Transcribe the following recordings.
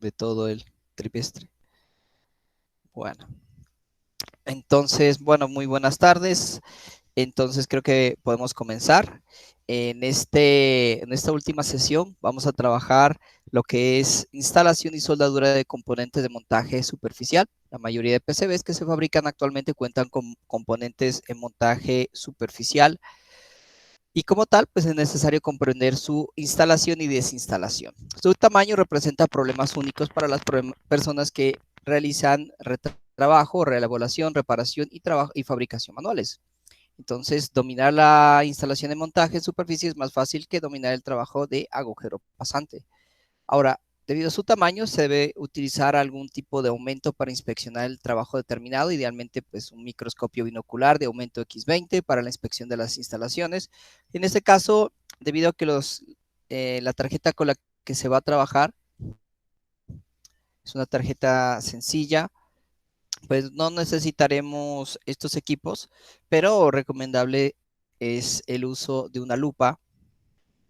de todo el trimestre. Bueno, entonces, bueno, muy buenas tardes. Entonces creo que podemos comenzar. En esta última sesión vamos a trabajar lo que es instalación y soldadura de componentes de montaje superficial. La mayoría de PCBs que se fabrican actualmente cuentan con componentes en montaje superficial y como tal, pues es necesario comprender su instalación y desinstalación. Su tamaño representa problemas únicos para las personas que realizan trabajo, reelaboración, reparación y fabricación manuales. Entonces, dominar la instalación de montaje en superficie es más fácil que dominar el trabajo de agujero pasante. Ahora, debido a su tamaño, se debe utilizar algún tipo de aumento para inspeccionar el trabajo determinado, idealmente pues un microscopio binocular de aumento X20 para la inspección de las instalaciones. En este caso, debido a que la tarjeta con la que se va a trabajar es una tarjeta sencilla, pues no necesitaremos estos equipos, pero recomendable es el uso de una lupa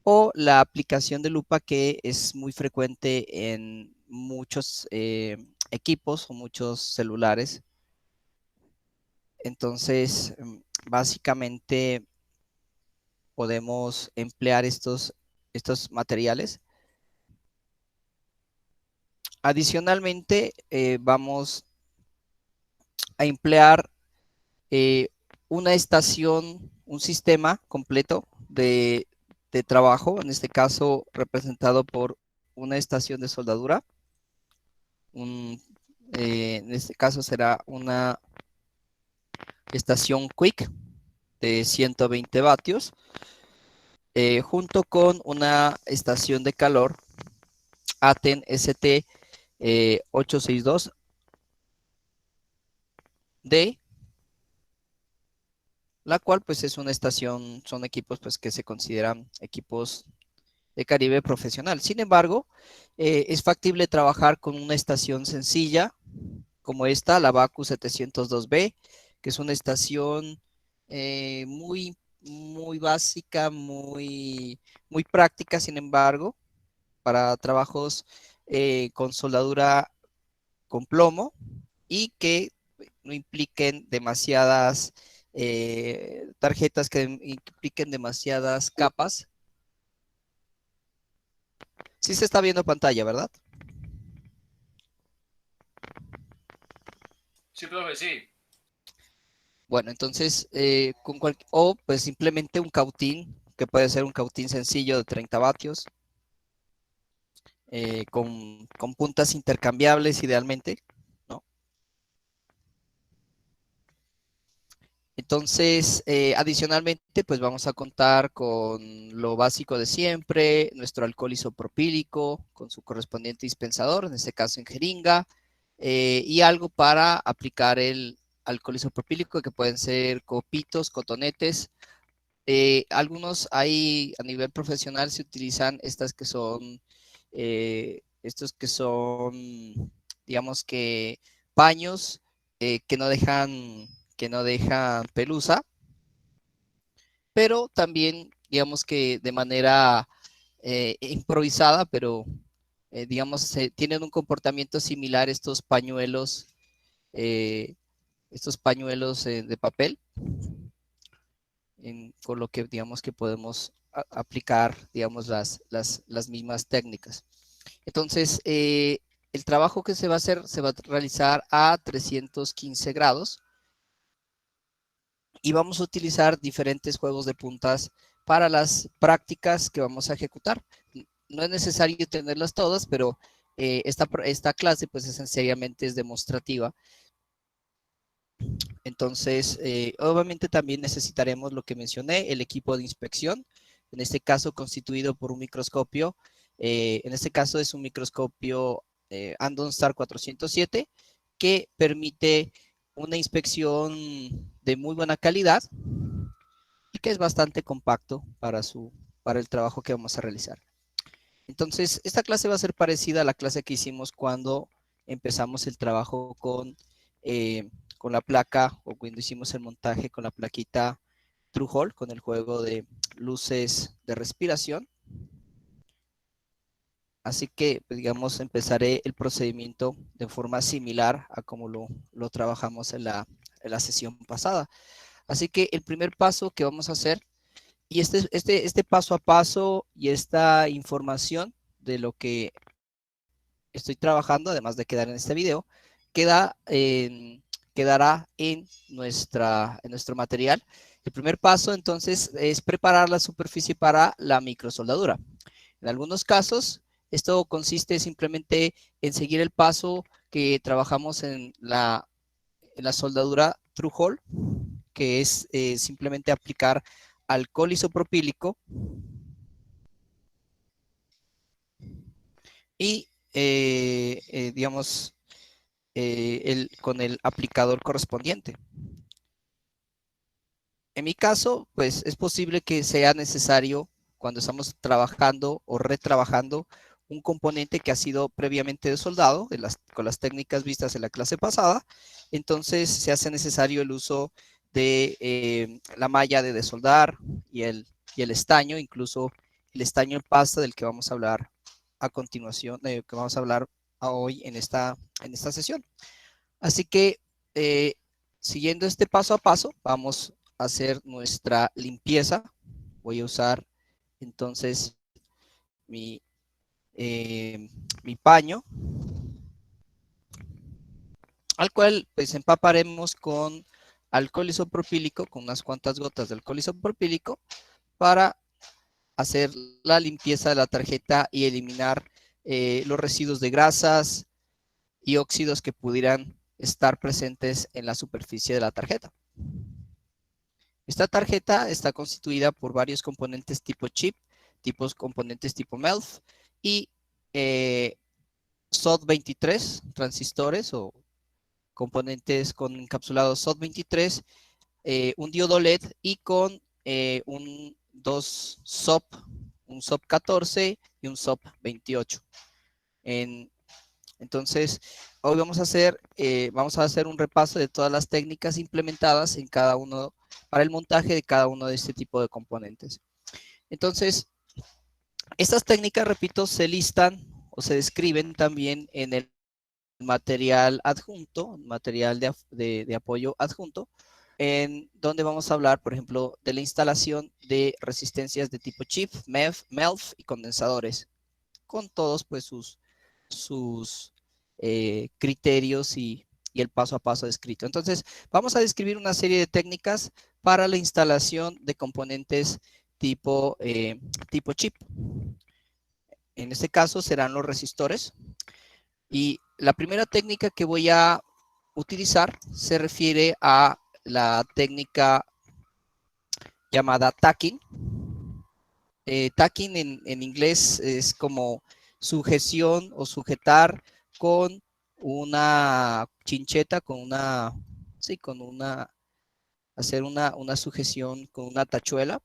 o la aplicación de lupa que es muy frecuente en muchos equipos o muchos celulares. Entonces, básicamente podemos emplear estos materiales. Adicionalmente, vamos a emplear eh, una estación, un sistema completo de trabajo, en este caso representado por una estación de soldadura. En este caso será una estación Quick de 120 vatios, junto con una estación de calor Aten ST 862D, la cual pues es una estación, son equipos pues que se consideran equipos de calibre profesional. Sin embargo, es factible trabajar con una estación sencilla como esta, la Baku 702B, que es una estación muy básica, muy práctica, sin embargo, para trabajos con soldadura con plomo y que no impliquen demasiadas tarjetas, que impliquen demasiadas capas. Sí se está viendo pantalla, ¿verdad? Sí, profe, sí. Bueno, entonces, o pues simplemente un cautín, que puede ser un cautín sencillo de 30 vatios, con puntas intercambiables idealmente, ¿no? Entonces, adicionalmente, pues vamos a contar con lo básico de siempre, nuestro alcohol isopropílico con su correspondiente dispensador, en este caso en jeringa, y algo para aplicar el alcohol isopropílico, que pueden ser copitos, cotonetes. Algunos hay a nivel profesional, se utilizan estos que son, digamos que paños que no dejan pelusa, pero también, digamos que de manera improvisada, pero digamos, tienen un comportamiento similar eh, estos pañuelos de papel, con lo que digamos que podemos aplicar, digamos, las mismas técnicas. Entonces, el trabajo que se va a hacer se va a realizar a 315 grados y vamos a utilizar diferentes juegos de puntas para las prácticas que vamos a ejecutar. No es necesario tenerlas todas, pero esta clase pues esencialmente es demostrativa. Entonces, obviamente también necesitaremos lo que mencioné, el equipo de inspección, en este caso constituido por un microscopio. En este caso es un microscopio Andon Star 407 que permite una inspección de muy buena calidad y que es bastante compacto para el trabajo que vamos a realizar. Entonces, esta clase va a ser parecida a la clase que hicimos cuando empezamos el trabajo con la placa o cuando hicimos el montaje con la plaquita TrueHole, con el juego de luces de respiración. Así que, pues, digamos, empezaré el procedimiento de forma similar a como lo trabajamos en la sesión pasada. Así que el primer paso que vamos a hacer, y este paso a paso y esta información de lo que estoy trabajando, además de quedar en este video, queda quedará en nuestro material. El primer paso, entonces, es preparar la superficie para la microsoldadura. En algunos casos, esto consiste simplemente en seguir el paso que trabajamos en la soldadura through hole, que es simplemente aplicar alcohol isopropílico y, digamos, con el aplicador correspondiente. En mi caso, pues es posible que sea necesario cuando estamos trabajando o retrabajando un componente que ha sido previamente desoldado con las técnicas vistas en la clase pasada. Entonces se hace necesario el uso de la malla de desoldar y el estaño, incluso el estaño en pasta del que vamos a hablar a continuación, que vamos a hablar hoy en esta sesión. Así que eh, siguiendo este paso a paso, vamos a hacer nuestra limpieza. Voy a usar entonces mi, mi paño, al cual pues empaparemos con alcohol isopropílico, con unas cuantas gotas de alcohol isopropílico, para hacer la limpieza de la tarjeta y eliminar los residuos de grasas y óxidos que pudieran estar presentes en la superficie de la tarjeta. Esta tarjeta está constituida por varios componentes tipo chip, componentes tipo MELF y SOT23, transistores o componentes con encapsulado SOT23, un diodo LED y con dos SOP, un SOP 14 y un SOP 28. Entonces, hoy vamos a hacer un repaso de todas las técnicas implementadas en cada uno, para el montaje de cada uno de este tipo de componentes. Entonces, estas técnicas, repito, se listan o se describen también en el material adjunto, material de apoyo adjunto, en donde vamos a hablar, por ejemplo, de la instalación de resistencias de tipo chip, MELF y condensadores, con todos pues sus criterios y el paso a paso descrito. Entonces, vamos a describir una serie de técnicas para la instalación de componentes tipo, tipo chip. En este caso serán los resistores. Y la primera técnica que voy a utilizar se refiere a la técnica llamada tacking. Tacking en inglés es como sujeción o sujetar con una chincheta, sí, hacer una sujeción con una tachuela.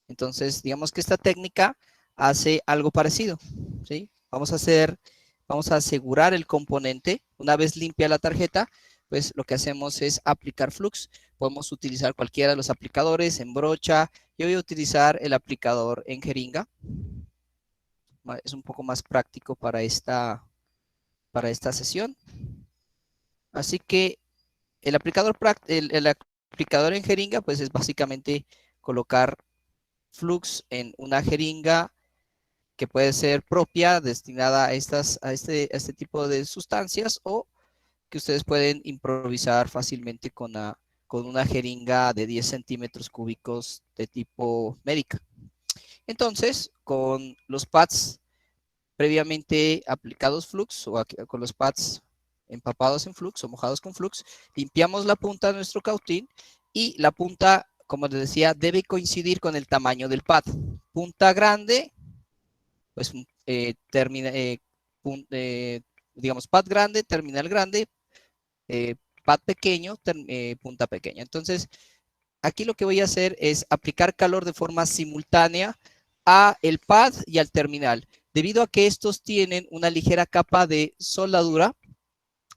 Entonces, digamos que esta técnica hace algo parecido, ¿sí? Vamos a asegurar el componente. Una vez limpia la tarjeta, pues lo que hacemos es aplicar flux. Podemos utilizar cualquiera de los aplicadores en brocha. Yo voy a utilizar el aplicador en jeringa. Es un poco más práctico para esta sesión. Así que el aplicador en jeringa, pues es básicamente colocar flux en una jeringa que puede ser propia, destinada a este tipo de sustancias, o que ustedes pueden improvisar fácilmente con una jeringa de 10 centímetros cúbicos de tipo médica. Entonces, con los pads previamente aplicados flux o con los pads empapados en flux o mojados con flux, limpiamos la punta de nuestro cautín y la punta, como les decía, debe coincidir con el tamaño del pad. Punta grande, pues digamos pad grande, terminal grande, pad pequeño, punta pequeña. Entonces, aquí lo que voy a hacer es aplicar calor de forma simultánea a el pad y al terminal. Debido a que estos tienen una ligera capa de soldadura,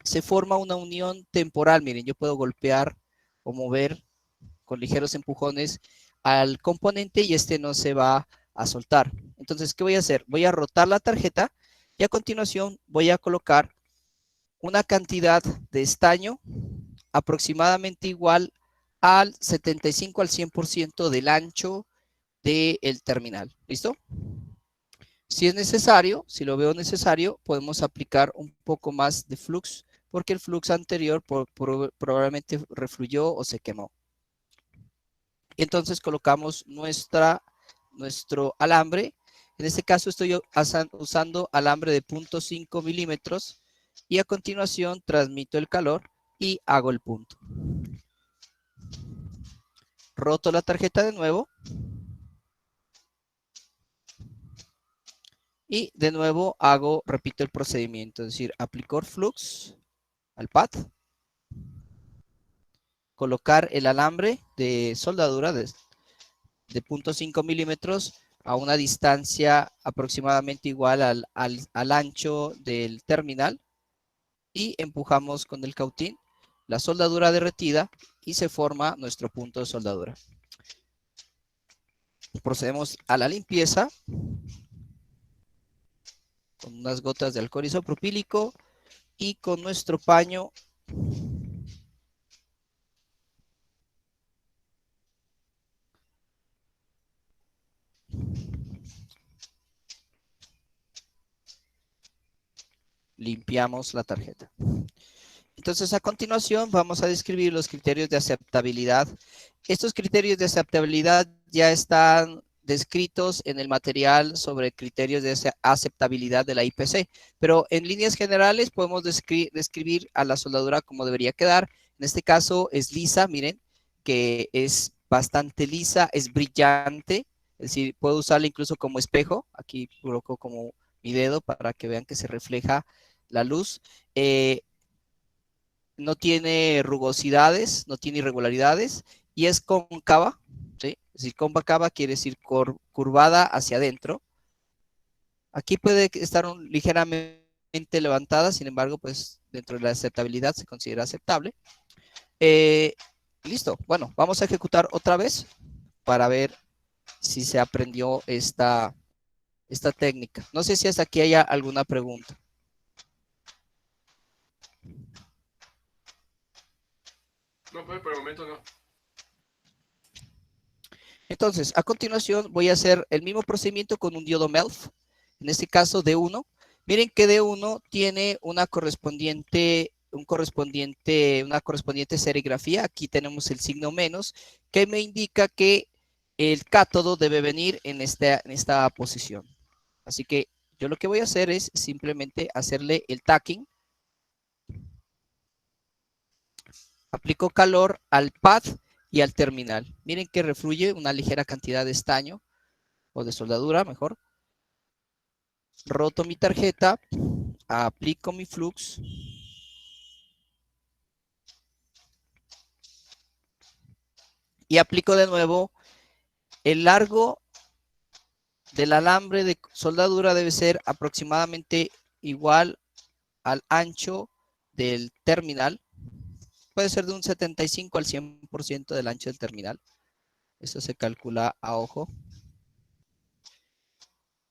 se forma una unión temporal. Miren, yo puedo golpear o mover con ligeros empujones al componente y este no se va a soltar. Entonces, ¿qué voy a hacer? Voy a rotar la tarjeta y a continuación voy a colocar una cantidad de estaño aproximadamente igual al 75 al 100% del ancho del terminal. ¿Listo? Si es necesario, si lo veo necesario, podemos aplicar un poco más de flux porque el flux anterior probablemente refluyó o se quemó. Entonces colocamos nuestro alambre. En este caso estoy usando alambre de 0.5 milímetros y a continuación transmito el calor y hago el punto. Roto la tarjeta de nuevo y de nuevo repito el procedimiento, es decir, aplicar flux al pad, colocar el alambre de soldadura de 0.5 milímetros a una distancia aproximadamente igual al ancho del terminal y empujamos con el cautín la soldadura derretida y se forma nuestro punto de soldadura. Procedemos a la limpieza con unas gotas de alcohol isopropílico y con nuestro paño limpiamos la tarjeta. Entonces, a continuación vamos a describir los criterios de aceptabilidad. Estos criterios de aceptabilidad ya están descritos en el material sobre criterios de aceptabilidad de la IPC, pero en líneas generales podemos describir a la soldadura como debería quedar. En este caso es lisa, miren, que es bastante lisa, es brillante, es decir, puedo usarla incluso como espejo. Aquí coloco como mi dedo para que vean que se refleja la luz. No tiene rugosidades, no tiene irregularidades y es cóncava, ¿sí? Es decir, cóncava quiere decir curvada hacia adentro. Aquí puede estar ligeramente levantada, sin embargo, pues dentro de la aceptabilidad se considera aceptable. Listo, bueno, vamos a ejecutar otra vez para ver si se aprendió esta técnica. No sé si hasta aquí haya alguna pregunta. No, pues por el momento no. Entonces, a continuación voy a hacer el mismo procedimiento con un diodo MELF, en este caso D1. Miren que D1 tiene una correspondiente serigrafía. Aquí tenemos el signo menos, que me indica que el cátodo debe venir en esta posición. Así que yo lo que voy a hacer es simplemente hacerle el tacking. Aplico calor al pad y al terminal. Miren que refluye una ligera cantidad de estaño o de soldadura, mejor. Roto mi tarjeta, aplico mi flux y aplico de nuevo. El largo del alambre de soldadura debe ser aproximadamente igual al ancho del terminal. Puede ser de un 75 al 100% del ancho del terminal. Eso se calcula a ojo.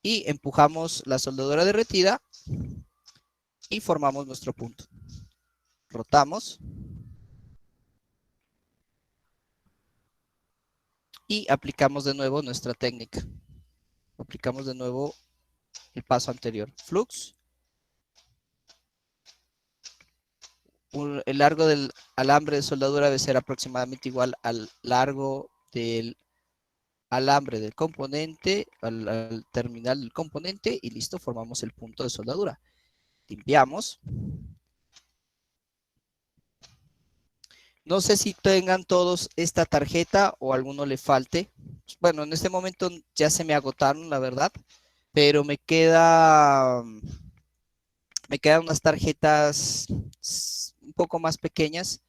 Y empujamos la soldadura derretida y formamos nuestro punto. Rotamos. Y aplicamos de nuevo nuestra técnica. Aplicamos de nuevo el paso anterior. Flux. El largo del alambre de soldadura debe ser aproximadamente igual al largo del alambre del componente, al terminal del componente y listo, formamos el punto de soldadura. Limpiamos. No sé si tengan todos esta tarjeta o alguno le falte. Bueno, en este momento ya se me agotaron, la verdad, pero me quedan unas tarjetas un poco más pequeñas,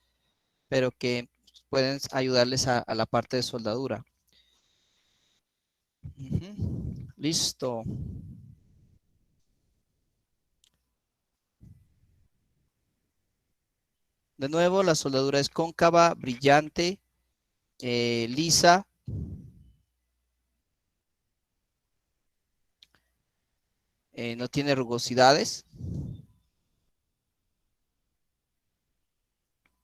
pero que pueden ayudarles a la parte de soldadura. Listo. De nuevo, la soldadura es cóncava, brillante, lisa. no tiene rugosidades.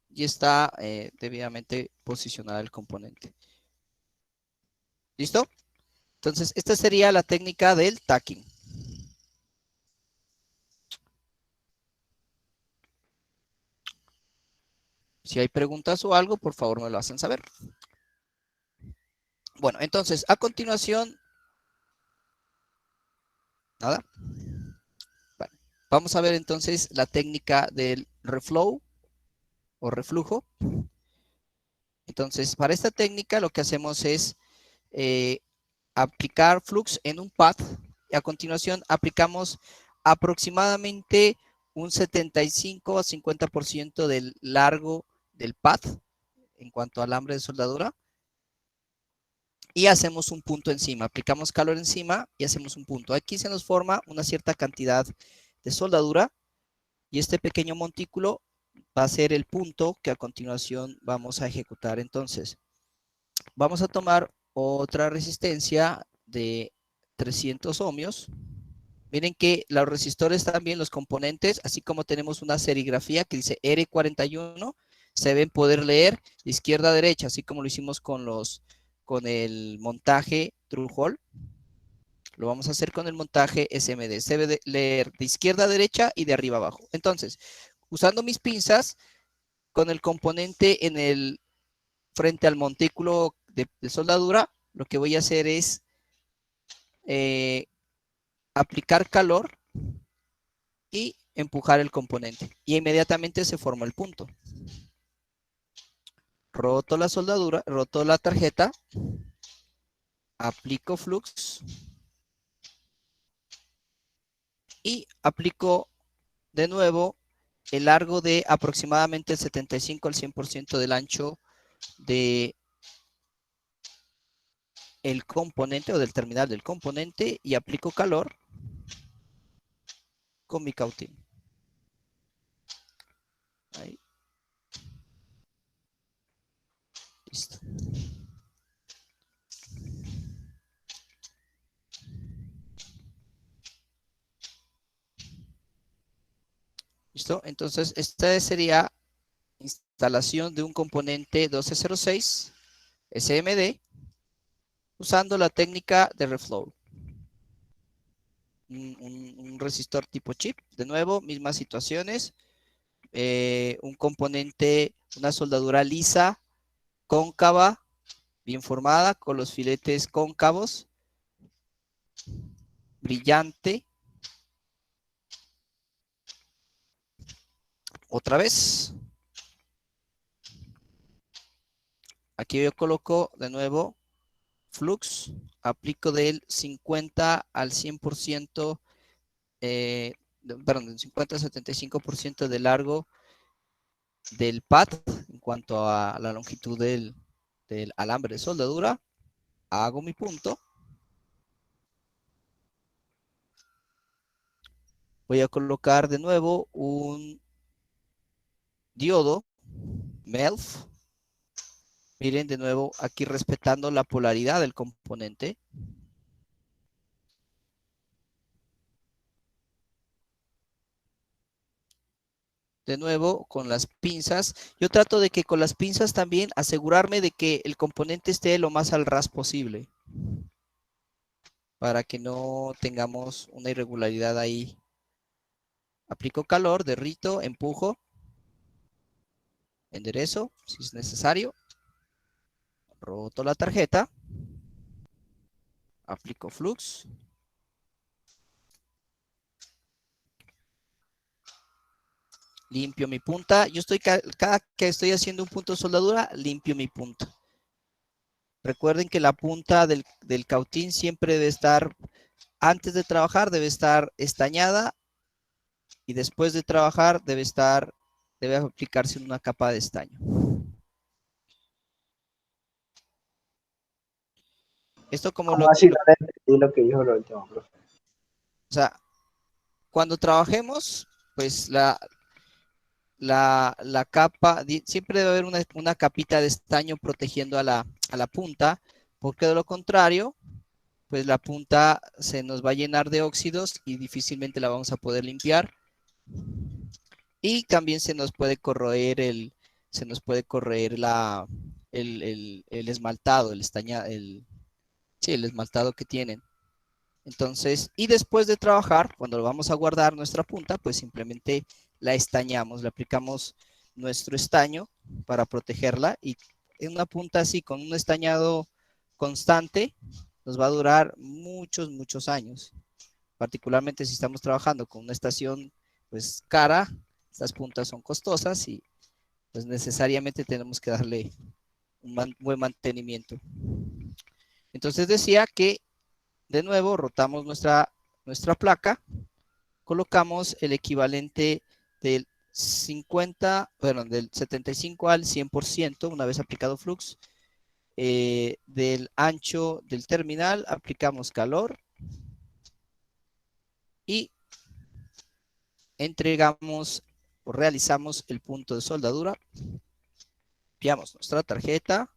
Y está debidamente posicionado el componente. ¿Listo? Entonces, esta sería la técnica del tacking. Si hay preguntas o algo, por favor me lo hacen saber. Bueno, entonces, a continuación, nada. Vale. Vamos a ver entonces la técnica del reflow o reflujo. Entonces, para esta técnica lo que hacemos es aplicar flux en un pad y a continuación aplicamos aproximadamente un 75 a 50% del largo del pad en cuanto al alambre de soldadura y hacemos un punto encima, aplicamos calor encima y hacemos un punto. Aquí se nos forma una cierta cantidad de soldadura y este pequeño montículo va a ser el punto que a continuación vamos a ejecutar. Entonces, vamos a tomar otra resistencia de 300 ohmios. Miren que los resistores también, los componentes, así como tenemos una serigrafía que dice R41, se deben poder leer de izquierda a derecha, así como lo hicimos con el montaje True Hole. Lo vamos a hacer con el montaje SMD. Se debe leer de izquierda a derecha y de arriba a abajo. Entonces, usando mis pinzas, con el componente en el frente al montículo de soldadura, lo que voy a hacer es aplicar calor y empujar el componente. Y inmediatamente se forma el punto. Roto la soldadura, roto la tarjeta, aplico flux y aplico de nuevo el largo de aproximadamente el 75 al 100% del ancho de el componente o del terminal del componente y aplico calor con mi cautín. Ahí. Listo. ¿Listo? Entonces, esta sería instalación de un componente 1206 SMD usando la técnica de reflow. Un resistor tipo chip. De nuevo, mismas situaciones. Un componente, una soldadura lisa, cóncava, bien formada, con los filetes cóncavos, brillante. Otra vez. Aquí yo coloco de nuevo flux, aplico del 50 al 100%, perdón, del 50 al 75% de largo del pad en cuanto a la longitud del alambre de soldadura. Hago mi punto. Voy a colocar de nuevo un diodo MELF. Miren de nuevo aquí respetando la polaridad del componente. De nuevo con las pinzas. Yo trato de que con las pinzas también asegurarme de que el componente esté lo más al ras posible. Para que no tengamos una irregularidad ahí. Aplico calor, derrito, empujo. Enderezo si es necesario. Roto la tarjeta. Aplico flux. Limpio mi punta. Yo estoy, cada que estoy haciendo un punto de soldadura, limpio mi punta. Recuerden que la punta del cautín siempre debe estar, antes de trabajar, debe estar estañada y después de trabajar debe aplicarse una capa de estaño. Esto como ¿Cómo así? No le entendí lo que dijo lo último, profe. O sea, cuando trabajemos, pues la capa, siempre debe haber una capita de estaño protegiendo a la punta, porque de lo contrario, pues la punta se nos va a llenar de óxidos y difícilmente la vamos a poder limpiar. Y también se nos puede corroer el esmaltado, sí, el esmaltado que tienen. Entonces, y después de trabajar, cuando vamos a guardar nuestra punta, pues simplemente la estañamos, le aplicamos nuestro estaño para protegerla y en una punta así con un estañado constante nos va a durar muchos, muchos años. Particularmente si estamos trabajando con una estación pues cara, estas puntas son costosas y pues necesariamente tenemos que darle un buen mantenimiento. Entonces decía que de nuevo rotamos nuestra placa, colocamos el equivalente del 50, bueno, del 75 al 100% una vez aplicado flux. Del ancho del terminal aplicamos calor y entregamos o realizamos el punto de soldadura. Enviamos nuestra tarjeta.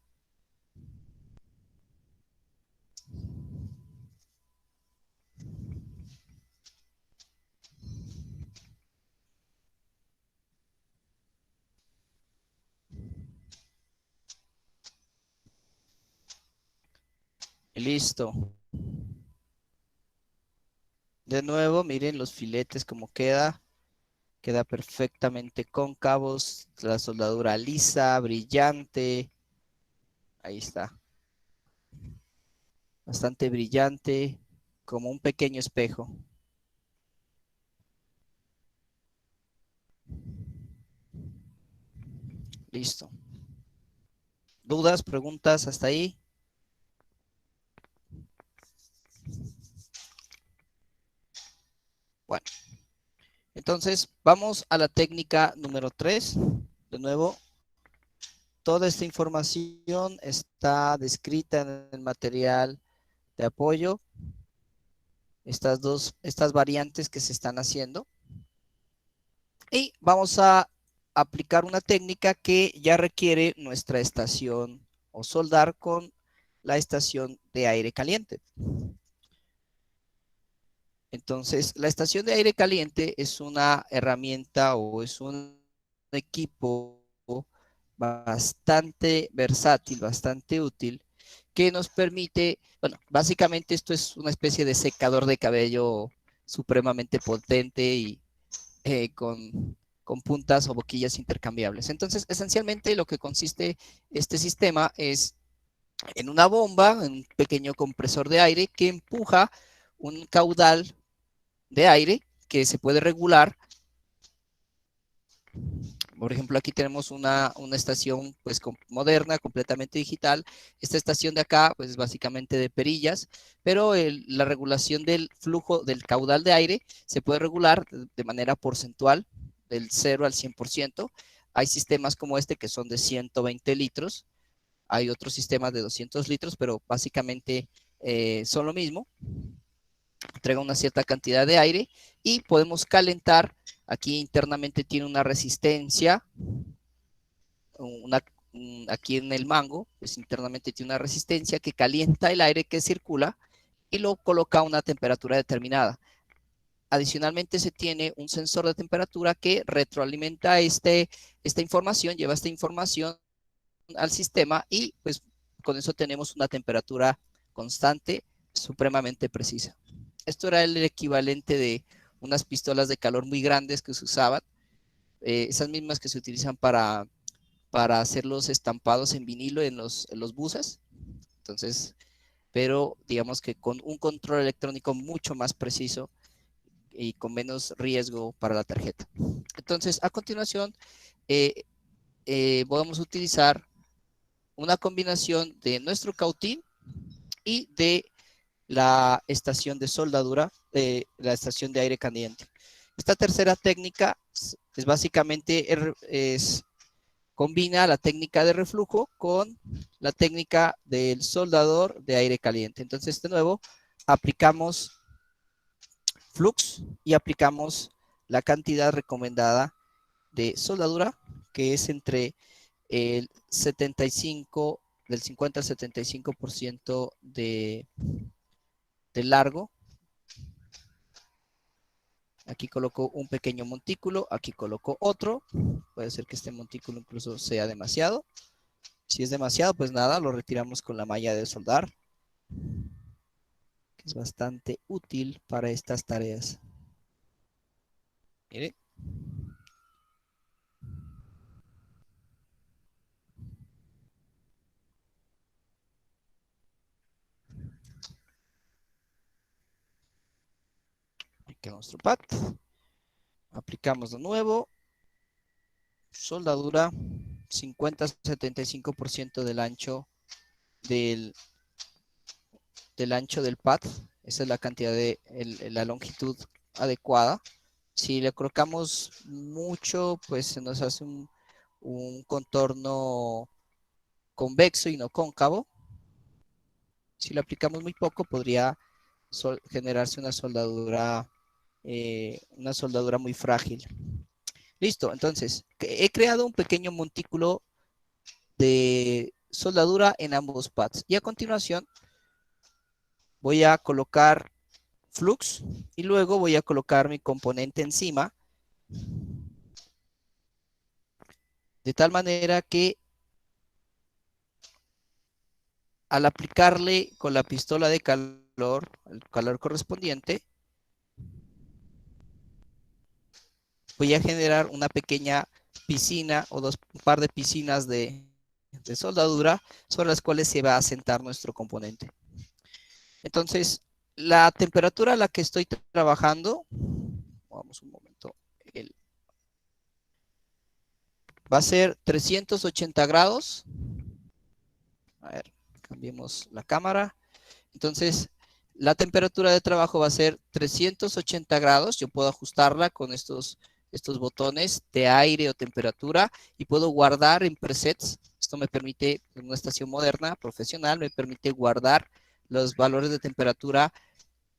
Y listo. De nuevo, miren los filetes como queda. Queda perfectamente cóncavos. La soldadura lisa, brillante. Ahí está. Bastante brillante. Como un pequeño espejo. Listo. ¿Dudas, preguntas hasta ahí? Bueno, entonces vamos a la técnica número 3. De nuevo, toda esta información está descrita en el material de apoyo. Estas variantes que se están haciendo. Y vamos a aplicar una técnica que ya requiere nuestra estación o soldar con la estación de aire caliente. Entonces, la estación de aire caliente es una herramienta o es un equipo bastante versátil, bastante útil, que nos permite, bueno, básicamente esto es una especie de secador de cabello supremamente potente y con puntas o boquillas intercambiables. Entonces, esencialmente lo que consiste este sistema es en una bomba, en un pequeño compresor de aire que empuja un caudal de aire que se puede regular. Por ejemplo, aquí tenemos una estación pues moderna, completamente digital. Esta estación de acá pues es básicamente de perillas, pero la regulación del flujo del caudal de aire se puede regular de manera porcentual del 0 al 100%. Hay sistemas como este que son de 120 litros. Hay otros sistemas de 200 litros, pero básicamente son lo mismo. Entrega una cierta cantidad de aire y podemos calentar. Aquí internamente tiene una resistencia, aquí en el mango, pues internamente tiene una resistencia que calienta el aire que circula y lo coloca a una temperatura determinada. Adicionalmente se tiene un sensor de temperatura que retroalimenta esta información, lleva esta información al sistema y pues con eso tenemos una temperatura constante supremamente precisa. Esto era el equivalente de unas pistolas de calor muy grandes que se usaban, esas mismas que se utilizan para hacer los estampados en vinilo en los buses. Entonces, pero digamos que con un control electrónico mucho más preciso y con menos riesgo para la tarjeta. Entonces, a continuación, podemos utilizar una combinación de nuestro cautín y de la estación de soldadura, la estación de aire caliente. Esta tercera técnica es básicamente combina la técnica de reflujo con la técnica del soldador de aire caliente. Entonces, de nuevo, aplicamos flux y aplicamos la cantidad recomendada de soldadura, que es entre el 75, del 50 al 75% de largo. Aquí coloco un pequeño montículo, aquí coloco otro. Puede ser que este montículo incluso sea demasiado. Si es demasiado, pues nada, lo retiramos con la malla de soldar, que es bastante útil para estas tareas. Mire. Aquí queda nuestro pad. Aplicamos de nuevo. Soldadura 50-75% del ancho del ancho del pad. Esa es la cantidad de la longitud adecuada. Si le colocamos mucho, pues se nos hace un contorno convexo y no cóncavo. Si le aplicamos muy poco, podría generarse una soldadura muy frágil. Listo, entonces, he creado un pequeño montículo de soldadura en ambos pads. Y a continuación, voy a colocar flux y luego voy a colocar mi componente encima, de tal manera que al aplicarle con la pistola de calor, el calor correspondiente, voy a generar una pequeña piscina o un par de piscinas de soldadura sobre las cuales se va a asentar nuestro componente. Entonces, la temperatura a la que estoy trabajando, vamos un momento, va a ser 380 grados. A ver, cambiemos la cámara. Entonces, la temperatura de trabajo va a ser 380 grados. Yo puedo ajustarla con estos botones de aire o temperatura y puedo guardar en presets. Esto me permite, en una estación moderna, profesional, me permite guardar los valores de temperatura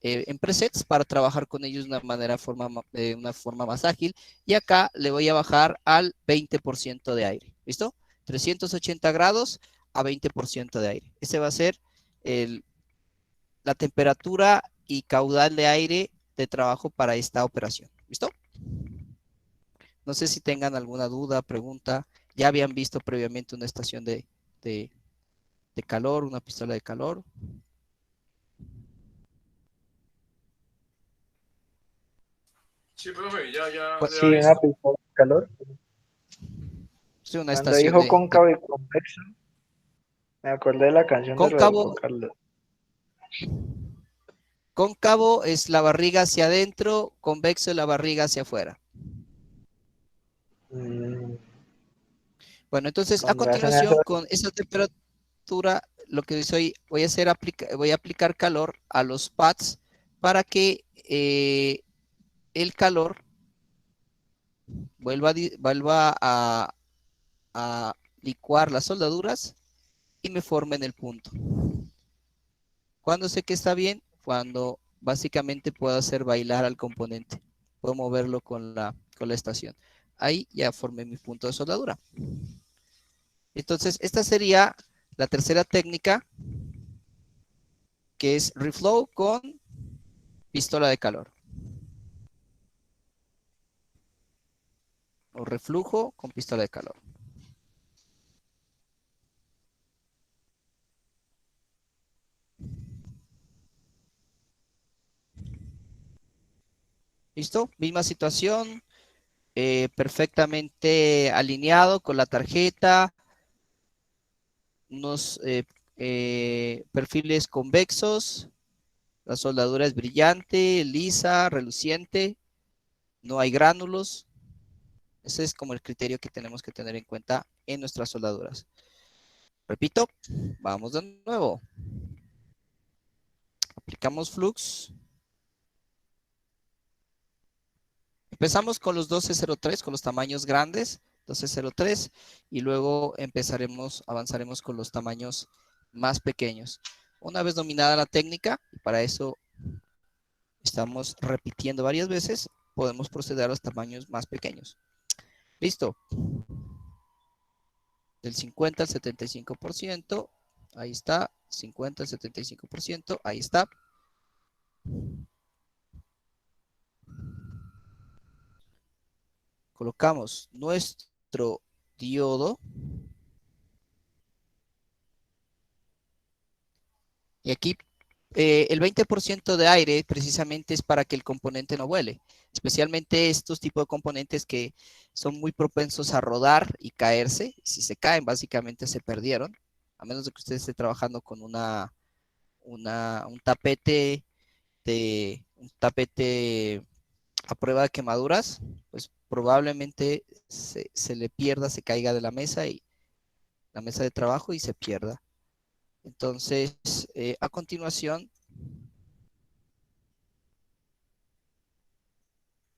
en presets para trabajar con ellos de una forma más ágil. Y acá le voy a bajar al 20% de aire. ¿Listo? 380 grados a 20% de aire. Ese va a ser la temperatura y caudal de aire de trabajo para esta operación. ¿Listo? No sé si tengan alguna duda, pregunta. Ya habían visto previamente una estación de calor, una pistola de calor. Sí, profe, ya Bueno, le ha Sí, una visto. pistola de calor. es una Cuando estación dijo cóncavo y convexo, me acordé de la canción de Rodolfo cóncavo. Carlos. Cóncavo es la barriga hacia adentro, convexo es la barriga hacia afuera. Mm, Bueno, entonces a con razón eso. continuación, con esa temperatura, lo que voy a hacer, voy a aplicar calor a los pads para que el calor vuelva a licuar las soldaduras y me formen el punto. ¿Cuándo sé que está bien? Cuando básicamente puedo hacer bailar al componente. Puedo moverlo con la estación. Ahí ya formé mi punto de soldadura. Entonces, esta sería la tercera técnica, que es reflow con pistola de calor. O reflujo con pistola de calor. ¿Listo? Misma situación, perfectamente alineado con la tarjeta, unos perfiles convexos, la soldadura es brillante, lisa, reluciente, no hay gránulos. Ese es como el criterio que tenemos que tener en cuenta en nuestras soldaduras. Repito, vamos de nuevo. Aplicamos flux. Empezamos con los 1203, con los tamaños grandes, 1203, y luego avanzaremos con los tamaños más pequeños. Una vez dominada la técnica, y para eso estamos repitiendo varias veces, podemos proceder a los tamaños más pequeños. Listo. Del 50 al 75%, ahí está, 50 al 75%, ahí está. Colocamos nuestro diodo y aquí el 20% de aire precisamente es para que el componente no vuele, especialmente estos tipos de componentes que son muy propensos a rodar y caerse. Si se caen, básicamente se perdieron, a menos de que usted esté trabajando con un tapete a prueba de quemaduras, pues probablemente se le pierda, se caiga de la mesa de trabajo y se pierda. Entonces, a continuación,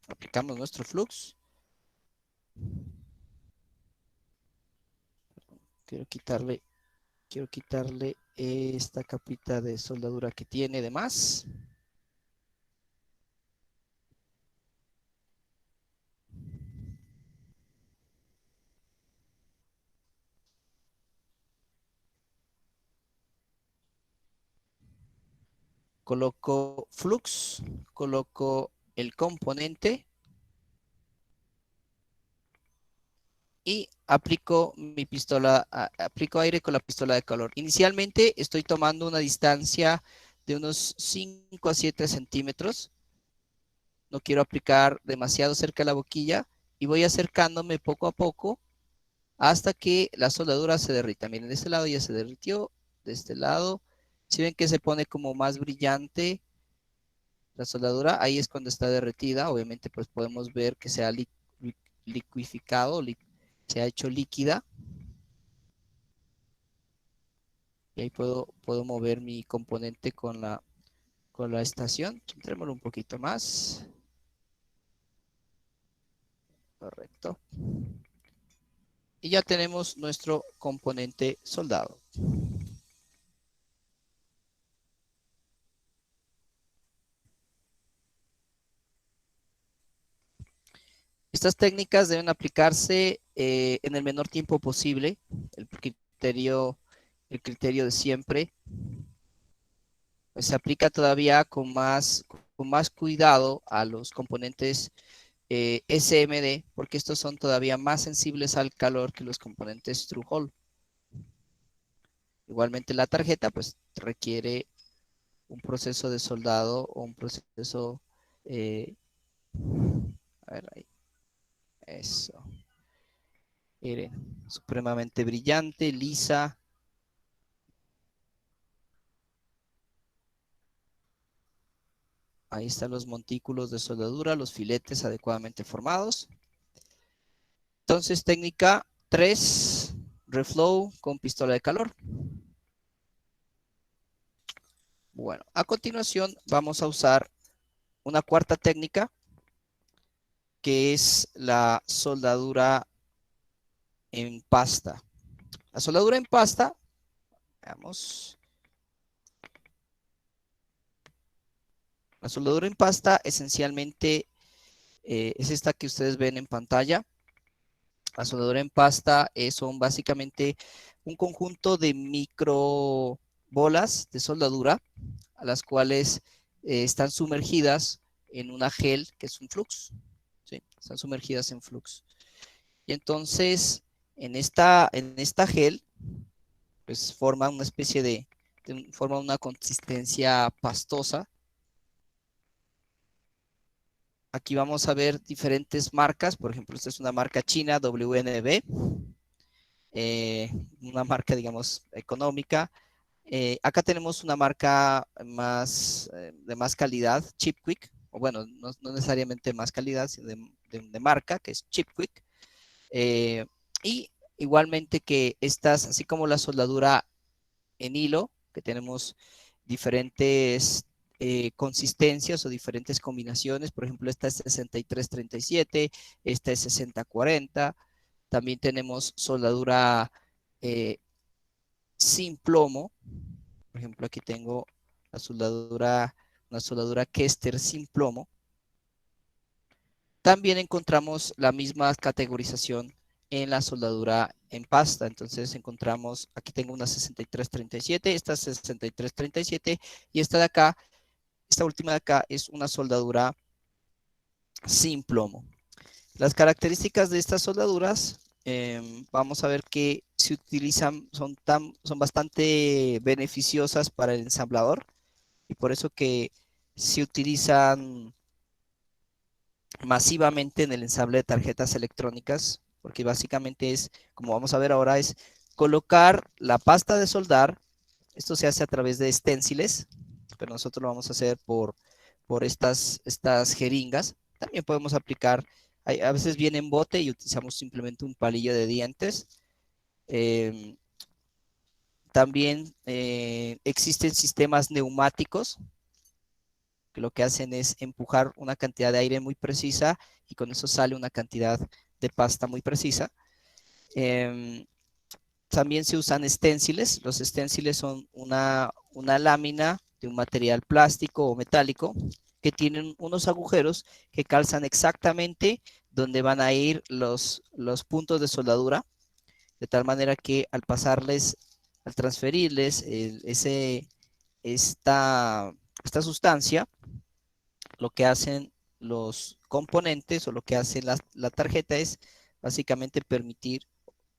aplicamos nuestro flux. Quiero quitarle esta capita de soldadura que tiene de más. Coloco flux, coloco el componente y aplico aplico aire con la pistola de calor. Inicialmente estoy tomando una distancia de unos 5 a 7 centímetros. No quiero aplicar demasiado cerca de la boquilla y voy acercándome poco a poco hasta que la soldadura se derrita. Miren, de este lado ya se derritió, de este lado. Si ven que se pone como más brillante la soldadura, ahí es cuando está derretida. Obviamente pues podemos ver que se ha liquificado, se ha hecho líquida. Y ahí puedo mover mi componente con la estación. Centrémoslo un poquito más. Correcto. Y ya tenemos nuestro componente soldado. Estas técnicas deben aplicarse en el menor tiempo posible. El criterio de siempre pues, se aplica todavía con más cuidado a los componentes SMD, porque estos son todavía más sensibles al calor que los componentes Through-Hole. Igualmente la tarjeta pues requiere un proceso de soldado o un proceso, a ver ahí, eso, miren, supremamente brillante, lisa. Ahí están los montículos de soldadura, los filetes adecuadamente formados. Entonces, técnica 3, reflow con pistola de calor. Bueno, a continuación vamos a usar una cuarta técnica, que es la soldadura en pasta. La soldadura en pasta, veamos. La soldadura en pasta esencialmente es esta que ustedes ven en pantalla. La soldadura en pasta son básicamente un conjunto de micro bolas de soldadura a las cuales están sumergidas en una gel que es un flux. ¿Sí? Están sumergidas en flux. Y entonces en esta gel pues forma una especie forma una consistencia pastosa. Aquí vamos a ver diferentes marcas. Por ejemplo, esta es una marca china, WNB. Una marca, digamos, económica. Acá tenemos una marca de más calidad, Chipquik, o bueno, no necesariamente más calidad, sino de marca, que es Chipquik. Y igualmente que estas, así como la soldadura en hilo, que tenemos diferentes consistencias o diferentes combinaciones. Por ejemplo, esta es 6337, esta es 6040. También tenemos soldadura sin plomo. Por ejemplo, aquí tengo una soldadura Kester sin plomo. También encontramos la misma categorización en la soldadura en pasta. Entonces encontramos, aquí tengo una 6337, esta 6337 y esta de acá esta última de acá es una soldadura sin plomo. Las características de estas soldaduras, vamos a ver que se utilizan, son bastante beneficiosas para el ensamblador y por eso que se utilizan masivamente en el ensamble de tarjetas electrónicas, porque básicamente es, como vamos a ver ahora, es colocar la pasta de soldar. Esto se hace a través de esténciles, pero nosotros lo vamos a hacer por estas jeringas. También podemos aplicar, a veces viene en bote y utilizamos simplemente un palillo de dientes. Eh, También existen sistemas neumáticos que lo que hacen es empujar una cantidad de aire muy precisa y con eso sale una cantidad de pasta muy precisa. Eh, También se usan esténciles. Los esténciles son una lámina de un material plástico o metálico que tienen unos agujeros que calzan exactamente donde van a ir los puntos de soldadura, de tal manera que al pasarles, al transferirles esta sustancia, lo que hacen los componentes o lo que hace la tarjeta es básicamente permitir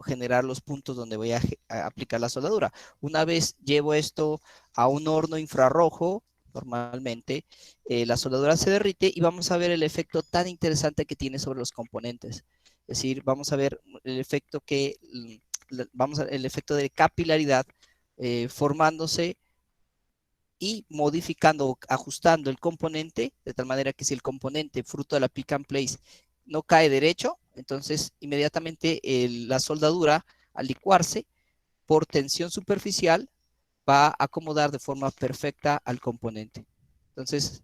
generar los puntos donde voy a aplicar la soldadura. Una vez llevo esto a un horno infrarrojo, normalmente, la soldadura se derrite y vamos a ver el efecto tan interesante que tiene sobre los componentes. Es decir, vamos a ver el efecto el efecto de capilaridad formándose y modificando, ajustando el componente, de tal manera que si el componente fruto de la pick and place no cae derecho, entonces inmediatamente la soldadura, al licuarse por tensión superficial, va a acomodar de forma perfecta al componente. Entonces,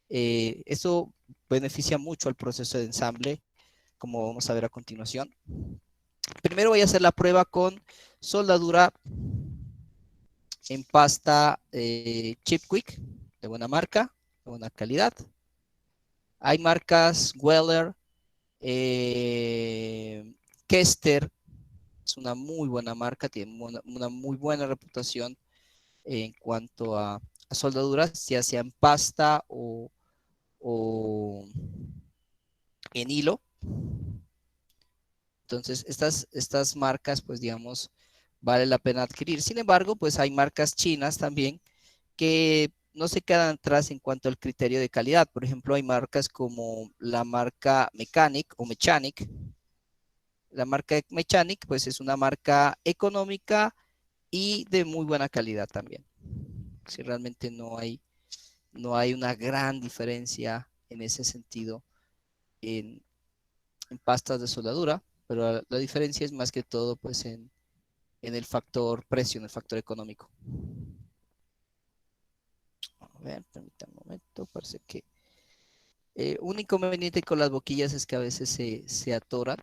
eso beneficia mucho al proceso de ensamble, como vamos a ver a continuación. Primero voy a hacer la prueba con soldadura en pasta Chip Quick, de buena marca, de buena calidad. Hay marcas Weller, Kester, es una muy buena marca, tiene una muy buena reputación en cuanto a soldaduras, ya sea en pasta o en hilo. Entonces, estas marcas, pues digamos, vale la pena adquirir. Sin embargo, pues hay marcas chinas también que no se quedan atrás en cuanto al criterio de calidad. Por ejemplo, hay marcas como la marca Mechanic o Mechanic. La marca Mechanic, pues es una marca económica y de muy buena calidad también. Si realmente no hay una gran diferencia en ese sentido en pastas de soldadura, pero la diferencia es más que todo pues en el factor precio, en el factor económico. A ver, permítanme un momento, parece que un inconveniente con las boquillas es que a veces se atoran.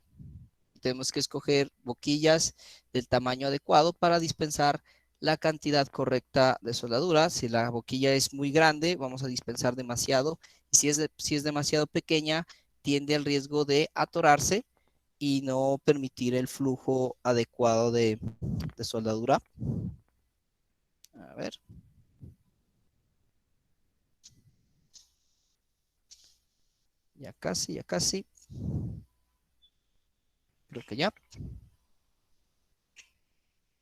Tenemos que escoger boquillas del tamaño adecuado para dispensar la cantidad correcta de soldadura. Si la boquilla es muy grande, vamos a dispensar demasiado. Y si es demasiado pequeña, tiende al riesgo de atorarse y no permitir el flujo adecuado de soldadura. A ver. Ya casi, ya casi. Creo que ya.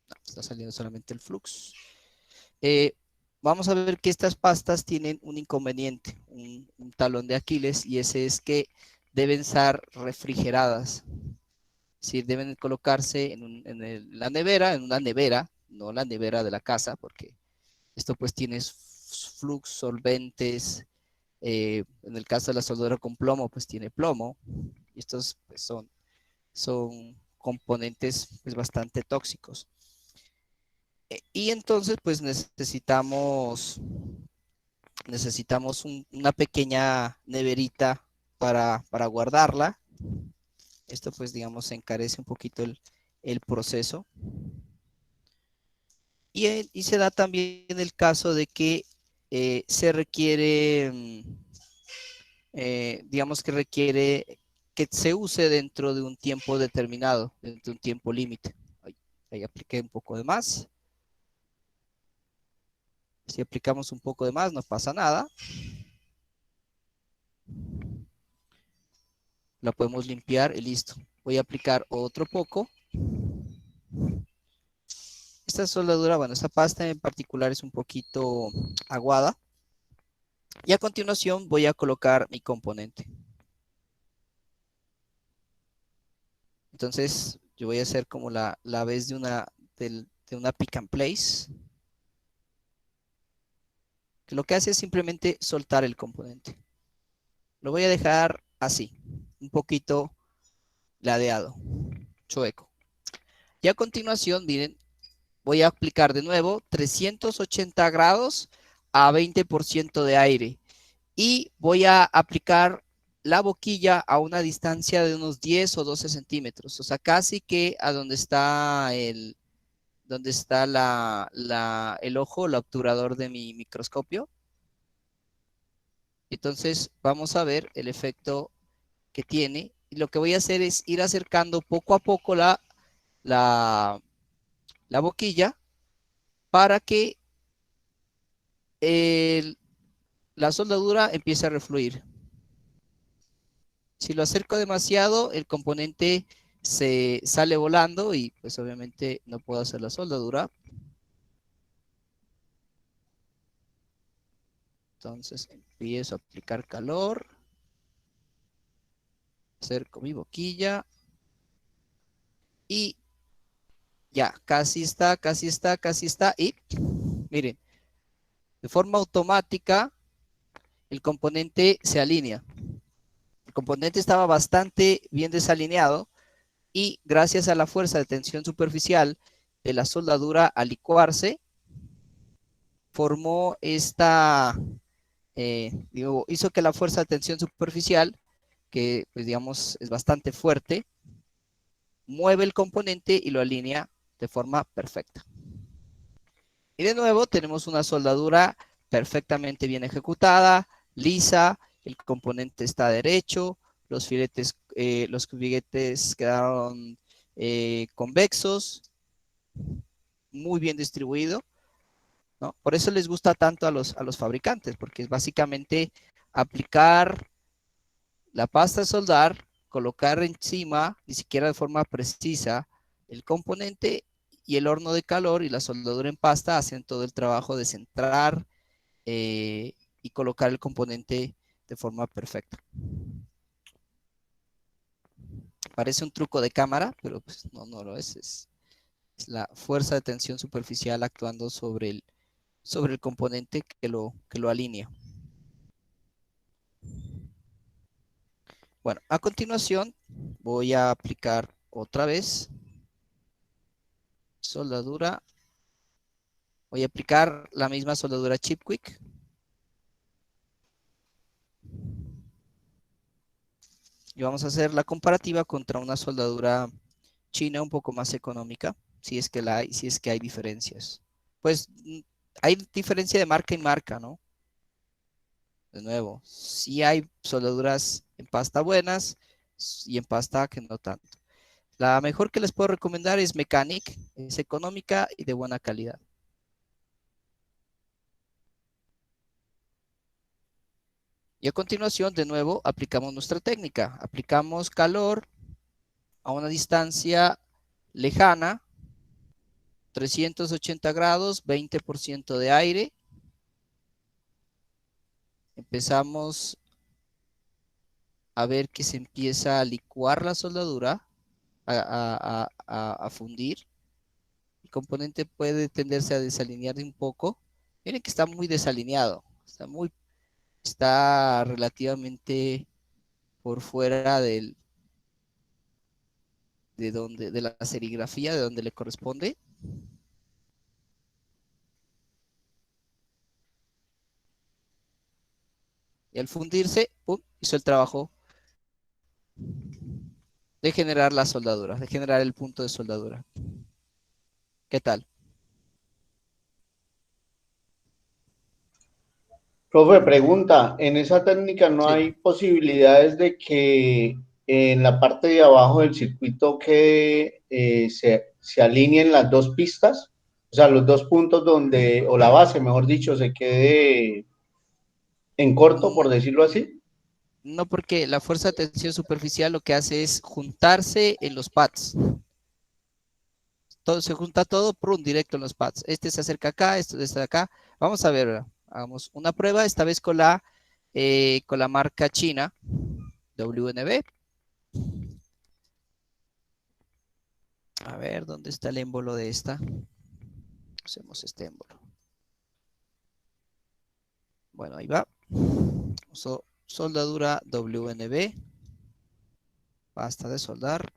No, está saliendo solamente el flux. Eh, Vamos a ver que estas pastas tienen un inconveniente, un talón de Aquiles, y ese es que deben ser refrigeradas. Es decir, deben colocarse la nevera, en una nevera, no la nevera de la casa, porque esto pues tiene flux, solventes. En el caso de la soldadura con plomo, pues tiene plomo. Y estos pues, son componentes pues, bastante tóxicos. Y entonces pues necesitamos una pequeña neverita para guardarla. Esto pues digamos encarece un poquito el proceso. Y se da también el caso de que se requiere, digamos que requiere que se use dentro de un tiempo determinado, dentro de un tiempo límite. Ahí apliqué un poco de más. Si aplicamos un poco de más, no pasa nada. La podemos limpiar y listo. Voy a aplicar otro poco. Esta soldadura, bueno, esta pasta en particular es un poquito aguada. Y a continuación voy a colocar mi componente. Entonces, yo voy a hacer como la vez de una pick and place. Que lo que hace es simplemente soltar el componente. Lo voy a dejar así, un poquito ladeado, chueco. Y a continuación, miren, voy a aplicar de nuevo 380 grados a 20% de aire. Y voy a aplicar la boquilla a una distancia de unos 10 o 12 centímetros. O sea, casi que a donde está el ojo, el obturador de mi microscopio. Entonces, vamos a ver el efecto que tiene. Y lo que voy a hacer es ir acercando poco a poco la boquilla para que la soldadura empiece a refluir. Si lo acerco demasiado, el componente se sale volando y pues obviamente no puedo hacer la soldadura. Entonces empiezo a aplicar calor. Acerco mi boquilla. Y ya, casi está, casi está, casi está. Y miren, de forma automática el componente se alinea. El componente estaba bastante bien desalineado y gracias a la fuerza de tensión superficial de la soldadura al licuarse, formó hizo que la fuerza de tensión superficial, que pues digamos es bastante fuerte, mueve el componente y lo alinea de forma perfecta. Y de nuevo tenemos una soldadura perfectamente bien ejecutada, lisa, el componente está derecho, los filetes quedaron convexos, muy bien distribuido, ¿no? Por eso les gusta tanto a los fabricantes, porque es básicamente aplicar la pasta de soldar, colocar encima, ni siquiera de forma precisa, el componente y el horno de calor y la soldadura en pasta hacen todo el trabajo de centrar y colocar el componente de forma perfecta. Parece un truco de cámara, pero pues no lo es. Es la fuerza de tensión superficial actuando sobre el componente que lo alinea. Bueno, a continuación voy a aplicar otra vez soldadura. Voy a aplicar la misma soldadura Chip Quick. Y vamos a hacer la comparativa contra una soldadura china un poco más económica, si es que hay diferencias. Pues hay diferencia de marca y marca, ¿no? De nuevo, sí hay soldaduras en pasta buenas y en pasta que no tanto. La mejor que les puedo recomendar es Mechanic, es económica y de buena calidad. Y a continuación, de nuevo, aplicamos nuestra técnica. Aplicamos calor a una distancia lejana, 380 grados, 20% de aire. Empezamos a ver que se empieza a licuar la soldadura, a fundir. El componente puede tenderse a desalinear un poco. Miren que está muy desalineado, está relativamente por fuera de la serigrafía, de donde le corresponde. Y al fundirse, ¡pum!, hizo el trabajo de generar la soldadura, de generar el punto de soldadura. ¿Qué tal? Profe, pregunta, ¿en esa técnica no Sí. hay posibilidades de que en la parte de abajo del circuito se alineen las dos pistas? O o sea, los 2 puntos donde, o la base, mejor dicho, se quede en corto, por decirlo así. No, porque la fuerza de tensión superficial lo que hace es juntarse en los pads. Todo, se junta todo por un directo en los pads. Este se acerca acá, este está acá. Vamos a ver, hagamos una prueba, esta vez con la marca china, WNB. A ver, ¿dónde está el émbolo de esta? Hacemos este émbolo. Bueno, ahí va. Soldadura WNB. Basta de soldar.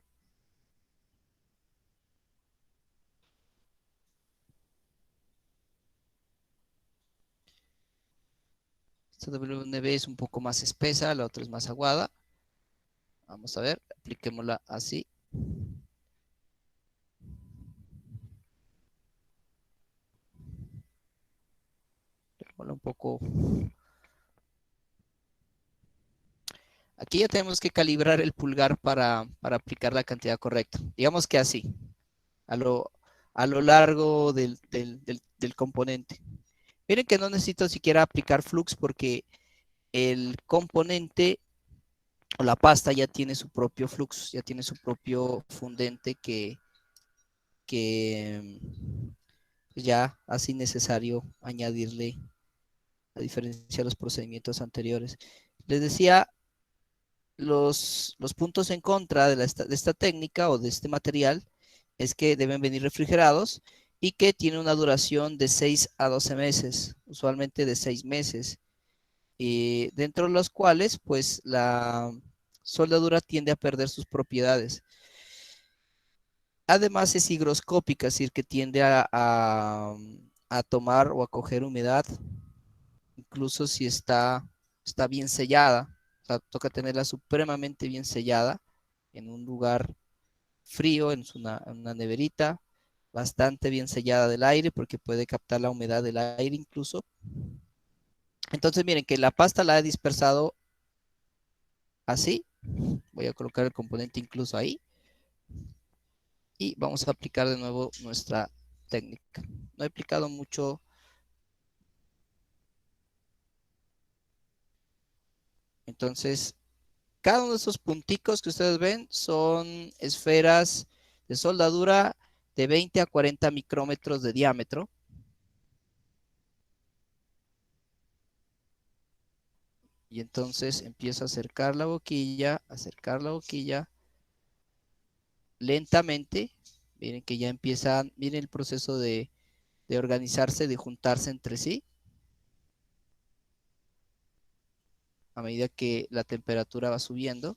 Esta WNB es un poco más espesa, la otra es más aguada. Vamos a ver, apliquémosla así. Dejémosla un poco. Aquí ya tenemos que calibrar el pulgar para aplicar la cantidad correcta. Digamos que así, a lo, a lo largo del componente. Miren que no necesito siquiera aplicar flux porque el componente o la pasta ya tiene su propio flux, ya tiene su propio fundente que ya hace innecesario añadirle, a diferencia de los procedimientos anteriores. Les decía, los puntos en contra de esta técnica o de este material es que deben venir refrigerados y que tiene una duración de 6 a 12 meses, usualmente de 6 meses, y dentro de los cuales pues la soldadura tiende a perder sus propiedades. Además es higroscópica, es decir, que tiende a tomar o a coger humedad, incluso si está bien sellada. O sea, toca tenerla supremamente bien sellada en un lugar frío, en una neverita, bastante bien sellada del aire, porque puede captar la humedad del aire incluso. Entonces, miren que la pasta la he dispersado así. Voy a colocar el componente incluso ahí. Y vamos a aplicar de nuevo nuestra técnica. No he aplicado mucho. Entonces, cada uno de esos punticos que ustedes ven son esferas de soldadura de 20 a 40 micrómetros de diámetro. Y entonces empiezo a acercar la boquilla lentamente. Miren que ya empiezan, miren el proceso de organizarse, de juntarse entre sí. A medida que la temperatura va subiendo.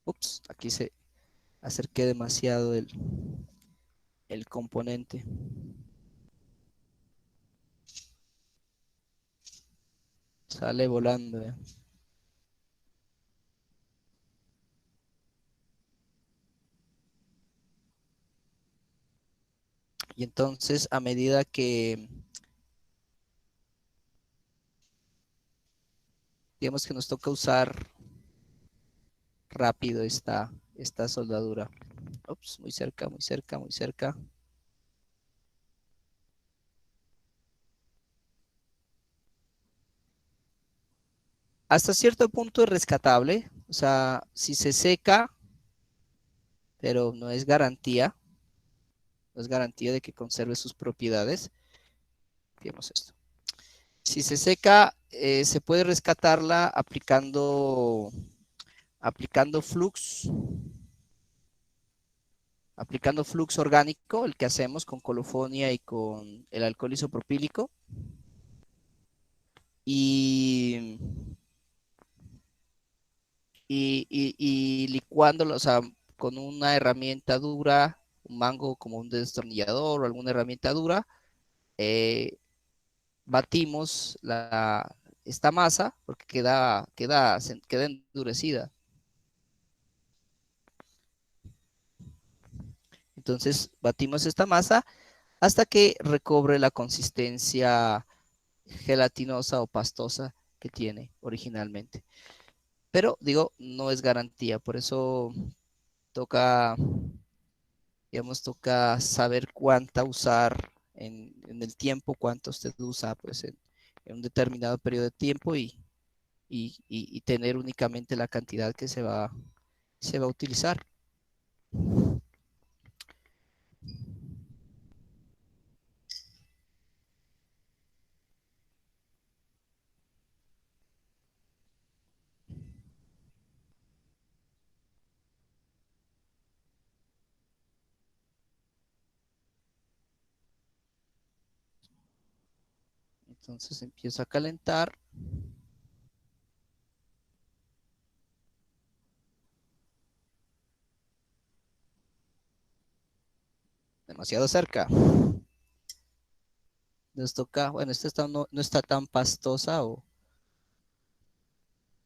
Ups, aquí se acerqué demasiado el componente. Sale volando. Y entonces a medida que digamos que nos toca usar rápido esta soldadura. Ups, muy cerca, muy cerca, muy cerca. Hasta cierto punto es rescatable. O sea, si se seca, pero no es garantía. No es garantía de que conserve sus propiedades. Digamos esto. Si se seca, se puede rescatarla aplicando flux orgánico, el que hacemos con colofonia y con el alcohol isopropílico. Y licuándolo, o sea, con una herramienta dura, un mango como un destornillador o alguna herramienta dura, batimos esta masa porque queda endurecida. Entonces batimos esta masa hasta que recobre la consistencia gelatinosa o pastosa que tiene originalmente. Pero digo, no es garantía, por eso toca, digamos, toca saber cuánta usar en el tiempo, cuánto usted usa pues en un determinado periodo de tiempo y tener únicamente la cantidad que se va a utilizar. Entonces empiezo a calentar. Demasiado cerca. Nos toca, bueno, esta no está tan pastosa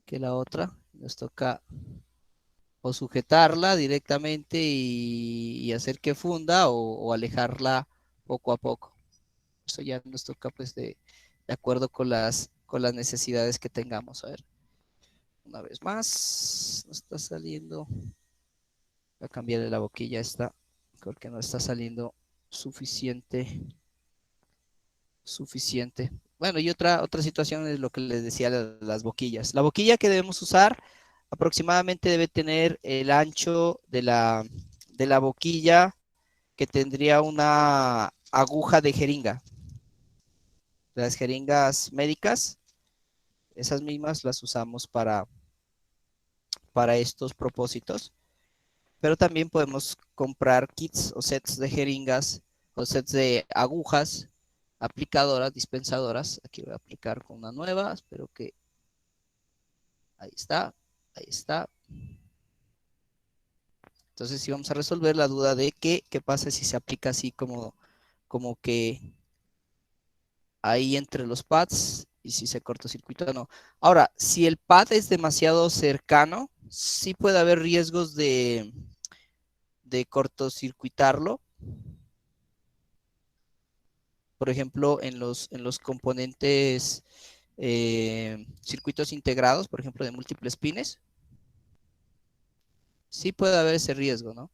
que la otra. Nos toca o sujetarla directamente y hacer que funda o alejarla poco a poco. Eso ya nos toca pues de acuerdo con las necesidades que tengamos. A ver, una vez más, no está saliendo. Voy a cambiarle la boquilla a esta porque no está saliendo suficiente. Bueno, y otra situación es lo que les decía de las boquillas. La boquilla que debemos usar aproximadamente debe tener el ancho de la boquilla que tendría una aguja de jeringa. Las jeringas médicas, esas mismas las usamos para estos propósitos, pero también podemos comprar kits o sets de jeringas o sets de agujas aplicadoras, dispensadoras. Aquí voy a aplicar con una nueva, espero que ahí está, ahí está. Entonces sí vamos a resolver la duda de qué pasa si se aplica así como que ahí entre los pads y si se cortocircuita o no. Ahora, si el pad es demasiado cercano, sí puede haber riesgos de cortocircuitarlo. Por ejemplo, en los componentes circuitos integrados, por ejemplo, de múltiples pines, sí puede haber ese riesgo, ¿no?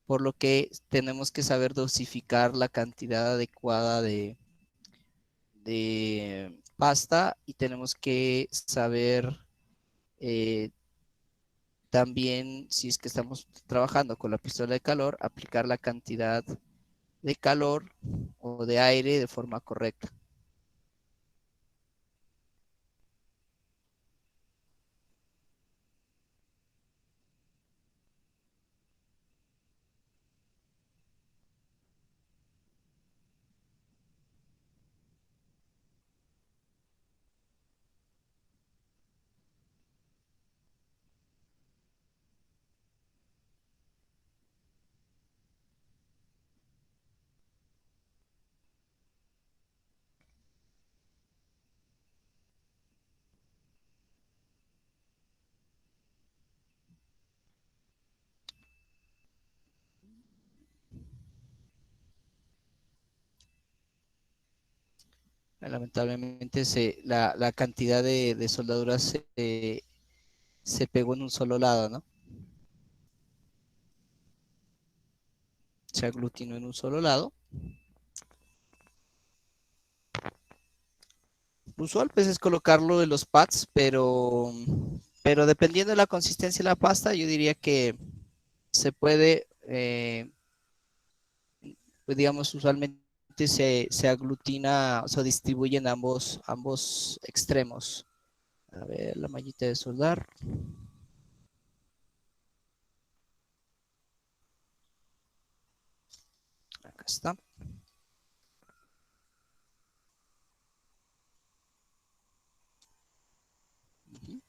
Por lo que tenemos que saber dosificar la cantidad adecuada de pasta y tenemos que saber también, si es que estamos trabajando con la pistola de calor, aplicar la cantidad de calor o de aire de forma correcta. Lamentablemente la cantidad de soldaduras se pegó en un solo lado, ¿no? Se aglutinó en un solo lado. Lo usual pues es colocarlo en los pads, pero dependiendo de la consistencia de la pasta, yo diría que se puede, pues digamos, usualmente se aglutina, o se distribuye en ambos extremos. A ver, la mallita de soldar. Acá está. Ujú.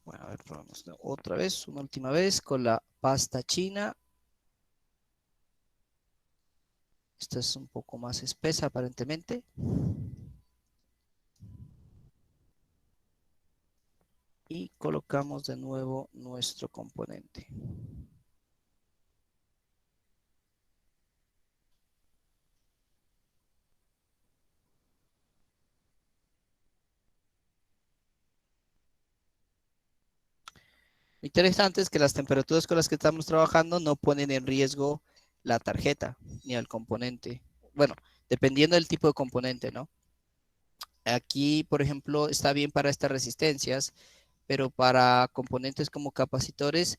Bueno, a ver, probamos otra vez, una última vez con la pasta china. Esta es un poco más espesa aparentemente. colocamos de nuevo nuestro componente. Lo interesante es que las temperaturas con las que estamos trabajando no ponen en riesgo la tarjeta ni el componente. Bueno, dependiendo del tipo de componente, ¿no? Aquí, por ejemplo, está bien para estas resistencias, pero para componentes como capacitores,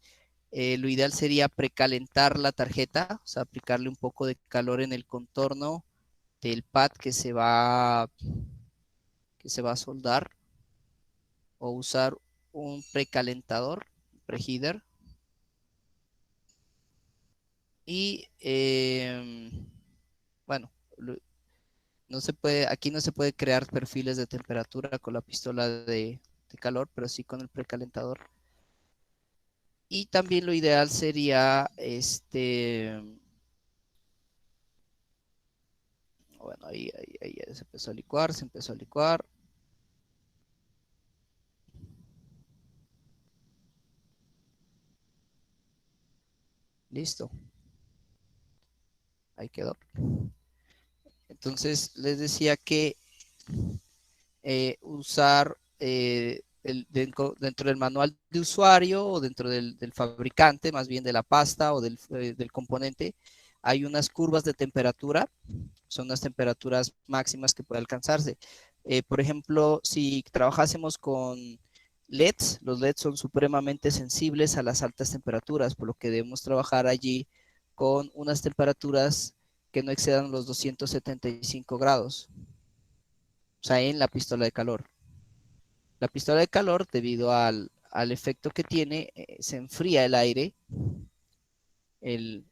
lo ideal sería precalentar la tarjeta, o sea, aplicarle un poco de calor en el contorno del pad que se va a soldar, o usar un precalentador, preheater. Y bueno, no se puede, aquí no se puede crear perfiles de temperatura con la pistola de calor, pero sí con el precalentador. Y también lo ideal sería bueno, ahí ya se empezó a licuar, se empezó a licuar. Listo, ahí quedó. Entonces les decía que usar dentro del manual de usuario o dentro del fabricante, más bien de la pasta o del componente, hay unas curvas de temperatura, son las temperaturas máximas que puede alcanzarse. Por ejemplo, si trabajásemos con LEDs, los LEDs son supremamente sensibles a las altas temperaturas, por lo que debemos trabajar allí con unas temperaturas que no excedan los 275 grados, o sea, en la pistola de calor. La pistola de calor, debido al efecto que tiene, se enfría el aire, el,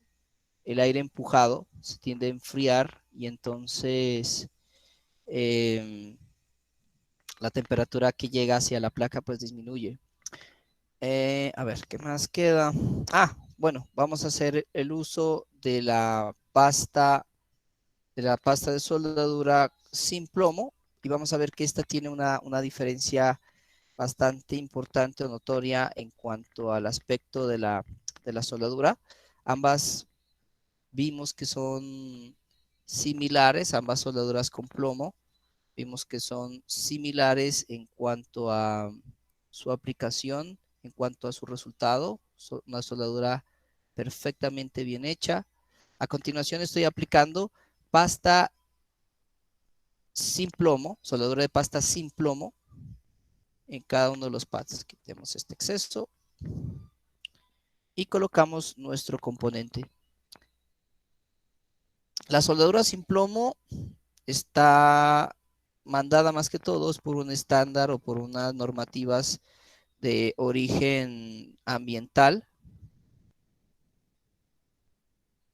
el aire empujado se tiende a enfriar y entonces la temperatura que llega hacia la placa pues disminuye. A ver, ¿qué más queda? Bueno, vamos a hacer el uso de la pasta de soldadura sin plomo y vamos a ver que esta tiene una diferencia bastante importante o notoria en cuanto al aspecto de la soldadura. Ambas vimos que son similares, ambas soldaduras con plomo. Vimos que son similares en cuanto a su aplicación, en cuanto a su resultado. Una soldadura perfectamente bien hecha. A continuación estoy aplicando pasta sin plomo, soldadura de pasta sin plomo en cada uno de los pads. Quitemos este exceso y colocamos nuestro componente. La soldadura sin plomo está mandada más que todo por un estándar o por unas normativas de origen ambiental,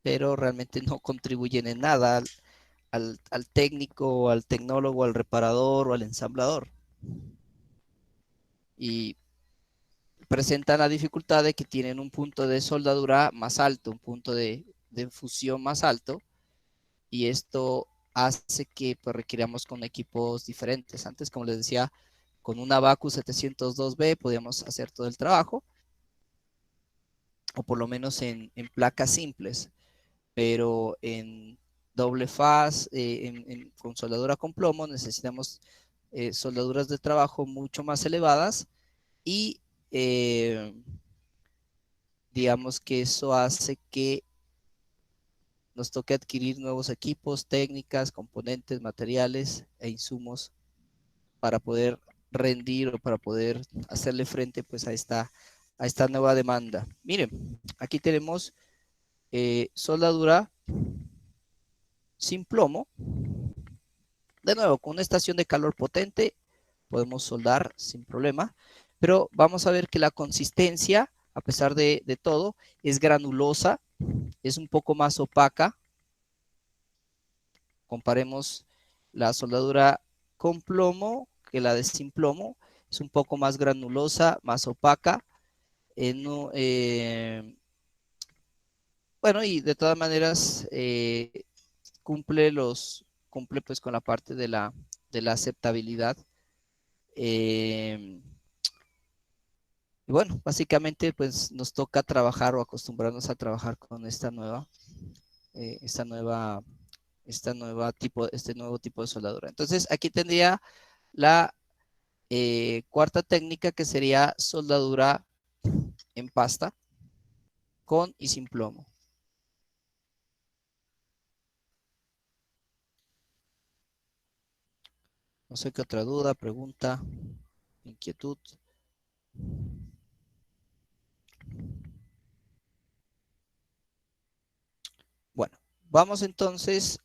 pero realmente no contribuyen en nada al técnico, al tecnólogo, al reparador o al ensamblador. Y presentan la dificultad de que tienen un punto de soldadura más alto, un punto de fusión más alto, y esto hace que pues, requiramos con equipos diferentes. Antes, como les decía, con una Vacu 702B podíamos hacer todo el trabajo, o por lo menos en placas simples, pero en doble faz, con soldadura con plomo, necesitamos soldaduras de trabajo mucho más elevadas y digamos que eso hace que nos toque adquirir nuevos equipos, técnicas, componentes, materiales e insumos para poder rendir o para poder hacerle frente pues a esta nueva demanda. Miren, aquí tenemos soldadura sin plomo. De nuevo, con una estación de calor potente podemos soldar sin problema, pero vamos a ver que la consistencia, a pesar de todo, es granulosa, es un poco más opaca. Comparemos la soldadura con plomo que la de sin plomo, es un poco más granulosa, más opaca. No, bueno, y de todas maneras cumple pues con la parte de la aceptabilidad. Eh, Y bueno, básicamente pues nos toca trabajar o acostumbrarnos a trabajar con esta nueva, esta nueva, este nuevo tipo de soldadura. Entonces aquí tendría la cuarta técnica, que sería soldadura en pasta con y sin plomo. No sé qué otra duda, pregunta, inquietud. Bueno, vamos entonces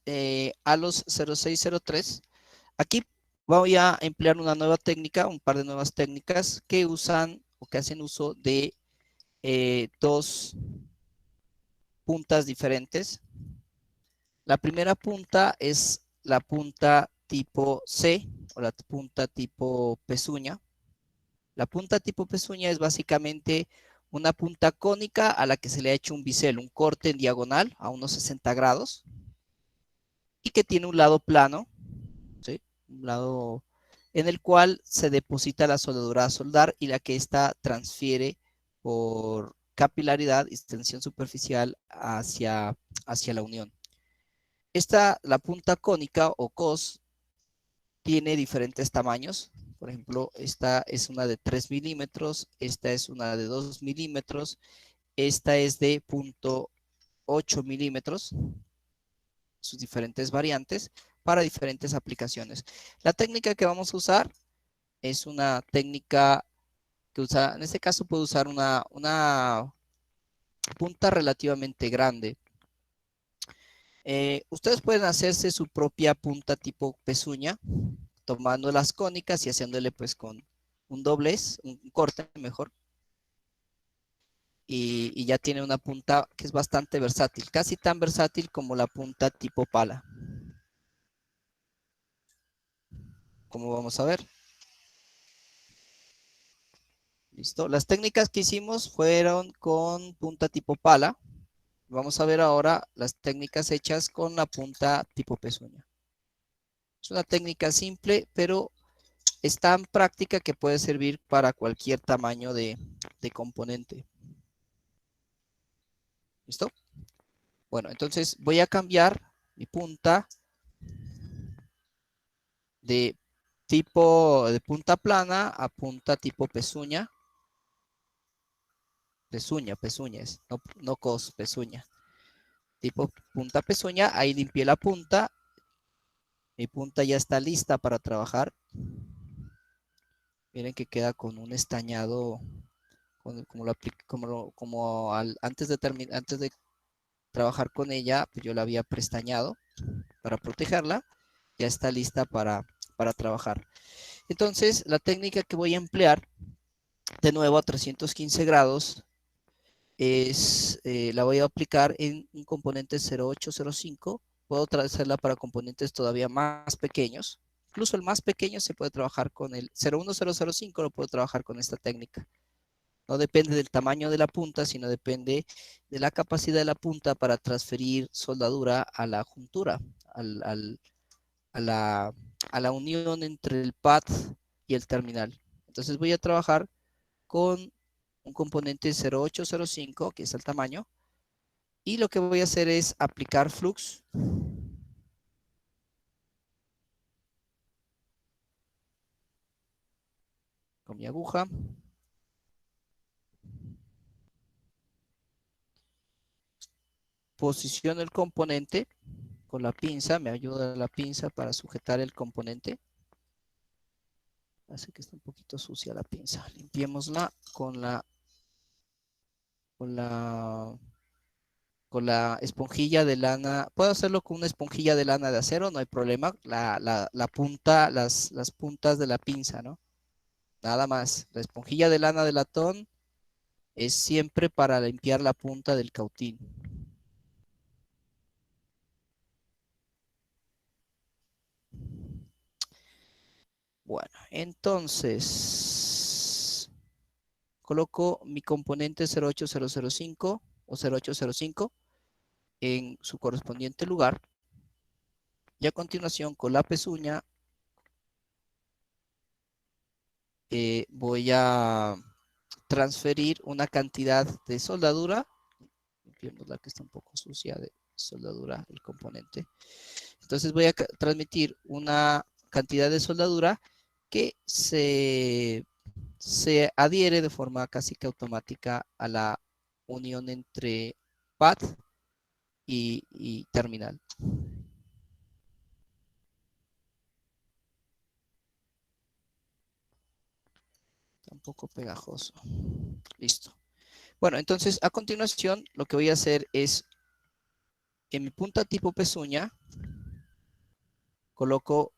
a los 0603. Aquí voy a emplear una nueva técnica, un par de nuevas técnicas que usan o que hacen uso de dos puntas diferentes. La primera punta es la punta tipo C o la punta tipo pezuña. La punta tipo pezuña es básicamente una punta cónica a la que se le ha hecho un bisel, un corte en diagonal a unos 60 grados y que tiene un lado plano, ¿sí? Un lado en el cual se deposita la soldadura a soldar y la que ésta transfiere por capilaridad y extensión superficial hacia la unión. La punta cónica o cos tiene diferentes tamaños. Por ejemplo, esta es una de 3 milímetros, esta es una de 2 milímetros, esta es de 0.8 milímetros, sus diferentes variantes para diferentes aplicaciones. La técnica que vamos a usar es una técnica que usa, en este caso puedo usar una punta relativamente grande. Ustedes pueden hacerse su propia punta tipo pezuña, tomando las cónicas y haciéndole pues con un doblez, un corte mejor. Y ya tiene una punta que es bastante versátil, casi tan versátil como la punta tipo pala. Como vamos a ver. Listo. Las técnicas que hicimos fueron con punta tipo pala. Vamos a ver ahora las técnicas hechas con la punta tipo pezuña. Es una técnica simple, pero es tan práctica que puede servir para cualquier tamaño de componente. ¿Listo? Bueno, entonces voy a cambiar mi punta de punta plana a punta tipo pezuña. Pezuña es, no cos, pezuña. Tipo punta pezuña, ahí limpié la punta. Mi punta ya está lista para trabajar. Miren que queda con un estañado, antes de trabajar con ella, pues yo la había prestañado para protegerla. Ya está lista para trabajar. Entonces, la técnica que voy a emplear, de nuevo a 315 grados, la voy a aplicar en un componente 0805. Puedo hacerla para componentes todavía más pequeños. Incluso el más pequeño se puede trabajar con el 01005, lo puedo trabajar con esta técnica. No depende del tamaño de la punta, sino depende de la capacidad de la punta para transferir soldadura a la juntura, a la unión entre el pad y el terminal. Entonces voy a trabajar con un componente 0805, que es el tamaño, y lo que voy a hacer es aplicar flux con mi aguja. Posiciono el componente con la pinza, me ayuda la pinza para sujetar el componente. Hace que está un poquito sucia la pinza. Limpiémosla con la, con la esponjilla de lana. Puedo hacerlo con una esponjilla de lana de acero, no hay problema. La punta, las puntas de la pinza, ¿no? Nada más. La esponjilla de lana de latón es siempre para limpiar la punta del cautín. Bueno, entonces coloco mi componente 08005 o 0805 en su correspondiente lugar. Y a continuación, con la pezuña, voy a transferir una cantidad de soldadura. Limpiemos la que está un poco sucia de soldadura, el componente. Entonces voy a transmitir una cantidad de soldadura que se adhiere de forma casi que automática a la unión entre pad y terminal. Está un poco pegajoso. Listo. Bueno, entonces a continuación lo que voy a hacer es en mi punta tipo pezuña coloco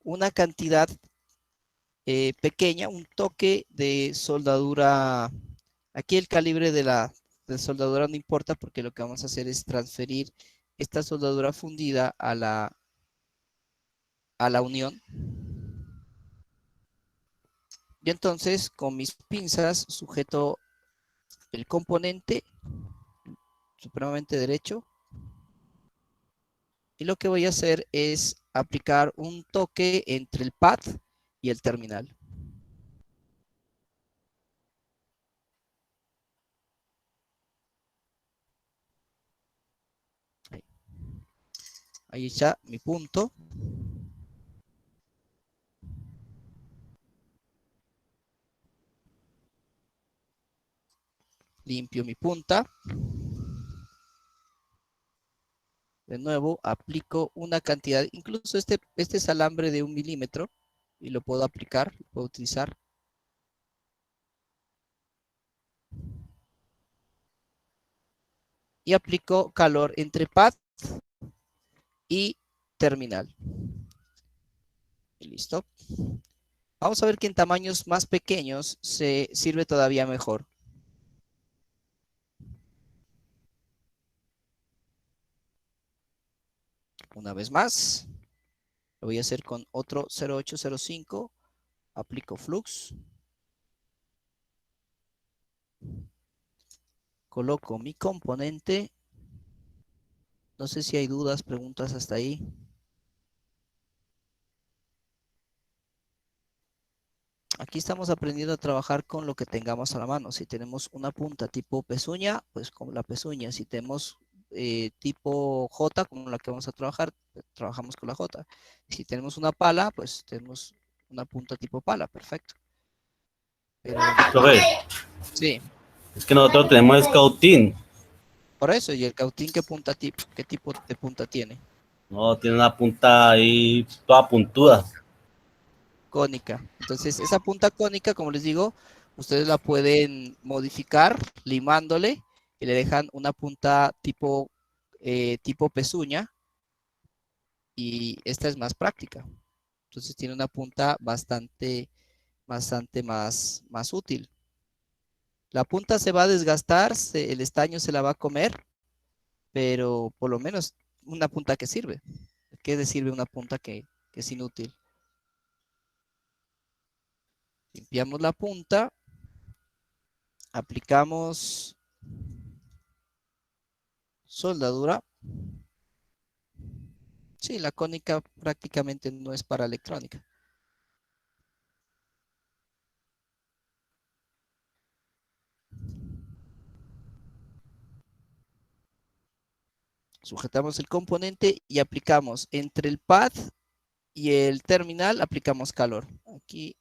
una cantidad pequeña, un toque de soldadura. Aquí el calibre de la soldadura no importa porque lo que vamos a hacer es transferir esta soldadura fundida a la unión. Y entonces con mis pinzas sujeto el componente supremamente derecho. Y lo que voy a hacer es aplicar un toque entre el pad y el terminal. Ahí está mi punto. Limpio mi punta. De nuevo, aplico una cantidad, incluso este es alambre de 1 milímetro y lo puedo aplicar, lo puedo utilizar. Y aplico calor entre pad y terminal. Y listo. Vamos a ver que en tamaños más pequeños se sirve todavía mejor. Una vez más, lo voy a hacer con otro 0805. Aplico flux. Coloco mi componente. No sé si hay dudas, preguntas hasta ahí. Aquí estamos aprendiendo a trabajar con lo que tengamos a la mano. Si tenemos una punta tipo pezuña, pues con la pezuña. Si tenemos tipo J, como la que vamos a trabajar, trabajamos con la J. Si tenemos una pala, pues tenemos una punta tipo pala. Perfecto. Pero Profe, sí, es que nosotros tenemos Scouting. por eso. ¿Y el cautín qué tipo de punta tiene? No, tiene una punta ahí toda puntuda. Cónica. Entonces, esa punta cónica, como les digo, ustedes la pueden modificar limándole y le dejan una punta tipo pezuña y esta es más práctica. Entonces tiene una punta bastante más útil. La punta se va a desgastar, el estaño se la va a comer, pero por lo menos una punta que sirve. ¿Qué sirve una punta que es inútil? Limpiamos la punta, aplicamos soldadura. Sí, la cónica prácticamente no es para electrónica. Sujetamos el componente y aplicamos entre el pad y el terminal, aplicamos calor. Aquí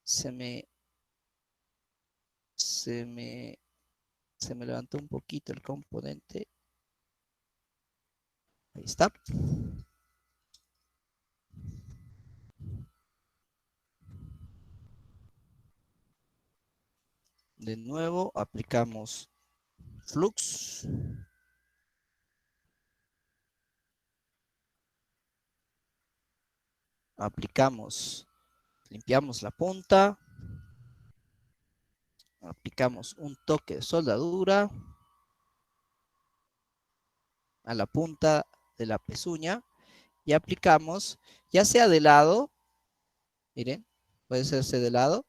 se me levantó un poquito el componente. Ahí está. De nuevo, aplicamos flux. Limpiamos la punta. Aplicamos un toque de soldadura a la punta de la pezuña y aplicamos, ya sea de lado, miren, puede hacerse de lado,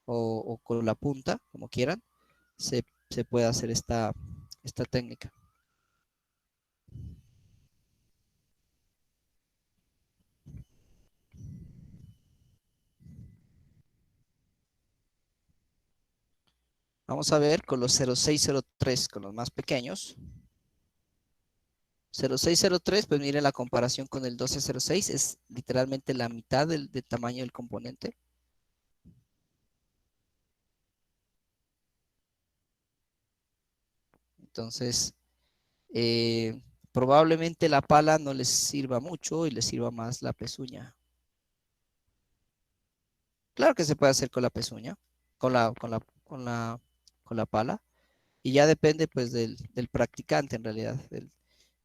o con la punta, como quieran, se puede hacer esta técnica. Vamos a ver con los 0603, con los más pequeños. 0603, pues miren la comparación con el 1206, es literalmente la mitad del tamaño del componente. Entonces, probablemente la pala no les sirva mucho y les sirva más la pezuña. Claro que se puede hacer con la pezuña, con la pala, y ya depende pues del practicante en realidad,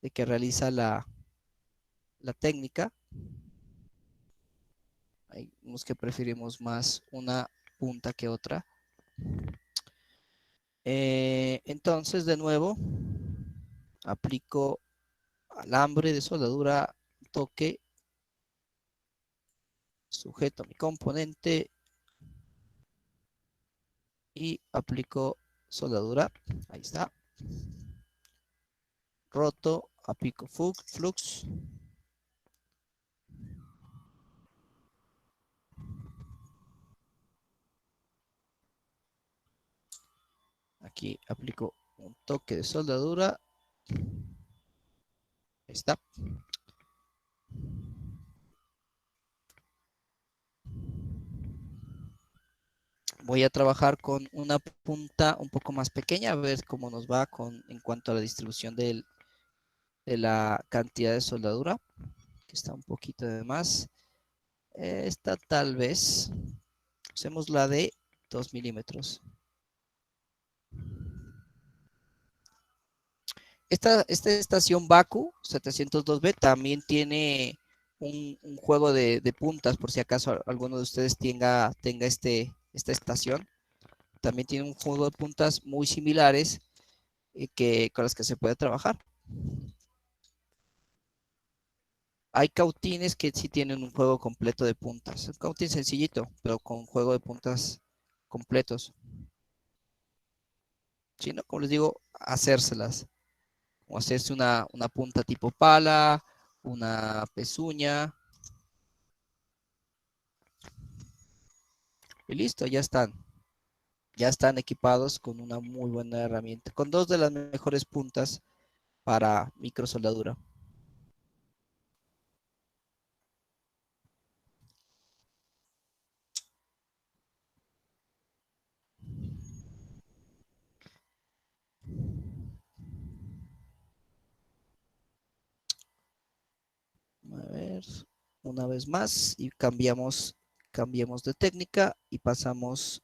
de que realiza la técnica. Hay unos que preferimos más una punta que otra. Entonces, de nuevo, aplico alambre de soldadura, toque, sujeto mi componente y aplico soldadura. Ahí está. Roto, aplico flux. Aquí aplico un toque de soldadura. Ahí está. Voy a trabajar con una punta un poco más pequeña, a ver cómo nos va en cuanto a la distribución de la cantidad de soldadura, que está un poquito de más. Esta tal vez, usemos la de 2 milímetros. Esta estación Baku 702B también tiene un juego de puntas, por si acaso alguno de ustedes tenga esta estación. También tiene un juego de puntas muy similares con las que se puede trabajar. Hay cautines que sí tienen un juego completo de puntas. Un cautín sencillito, pero con juego de puntas completos. Si no, como les digo, hacérselas. O hacerse una punta tipo pala, una pezuña. Y listo, ya están. Ya están equipados con una muy buena herramienta. Con dos de las mejores puntas para microsoldadura. A ver, una vez más y cambiamos de técnica y pasamos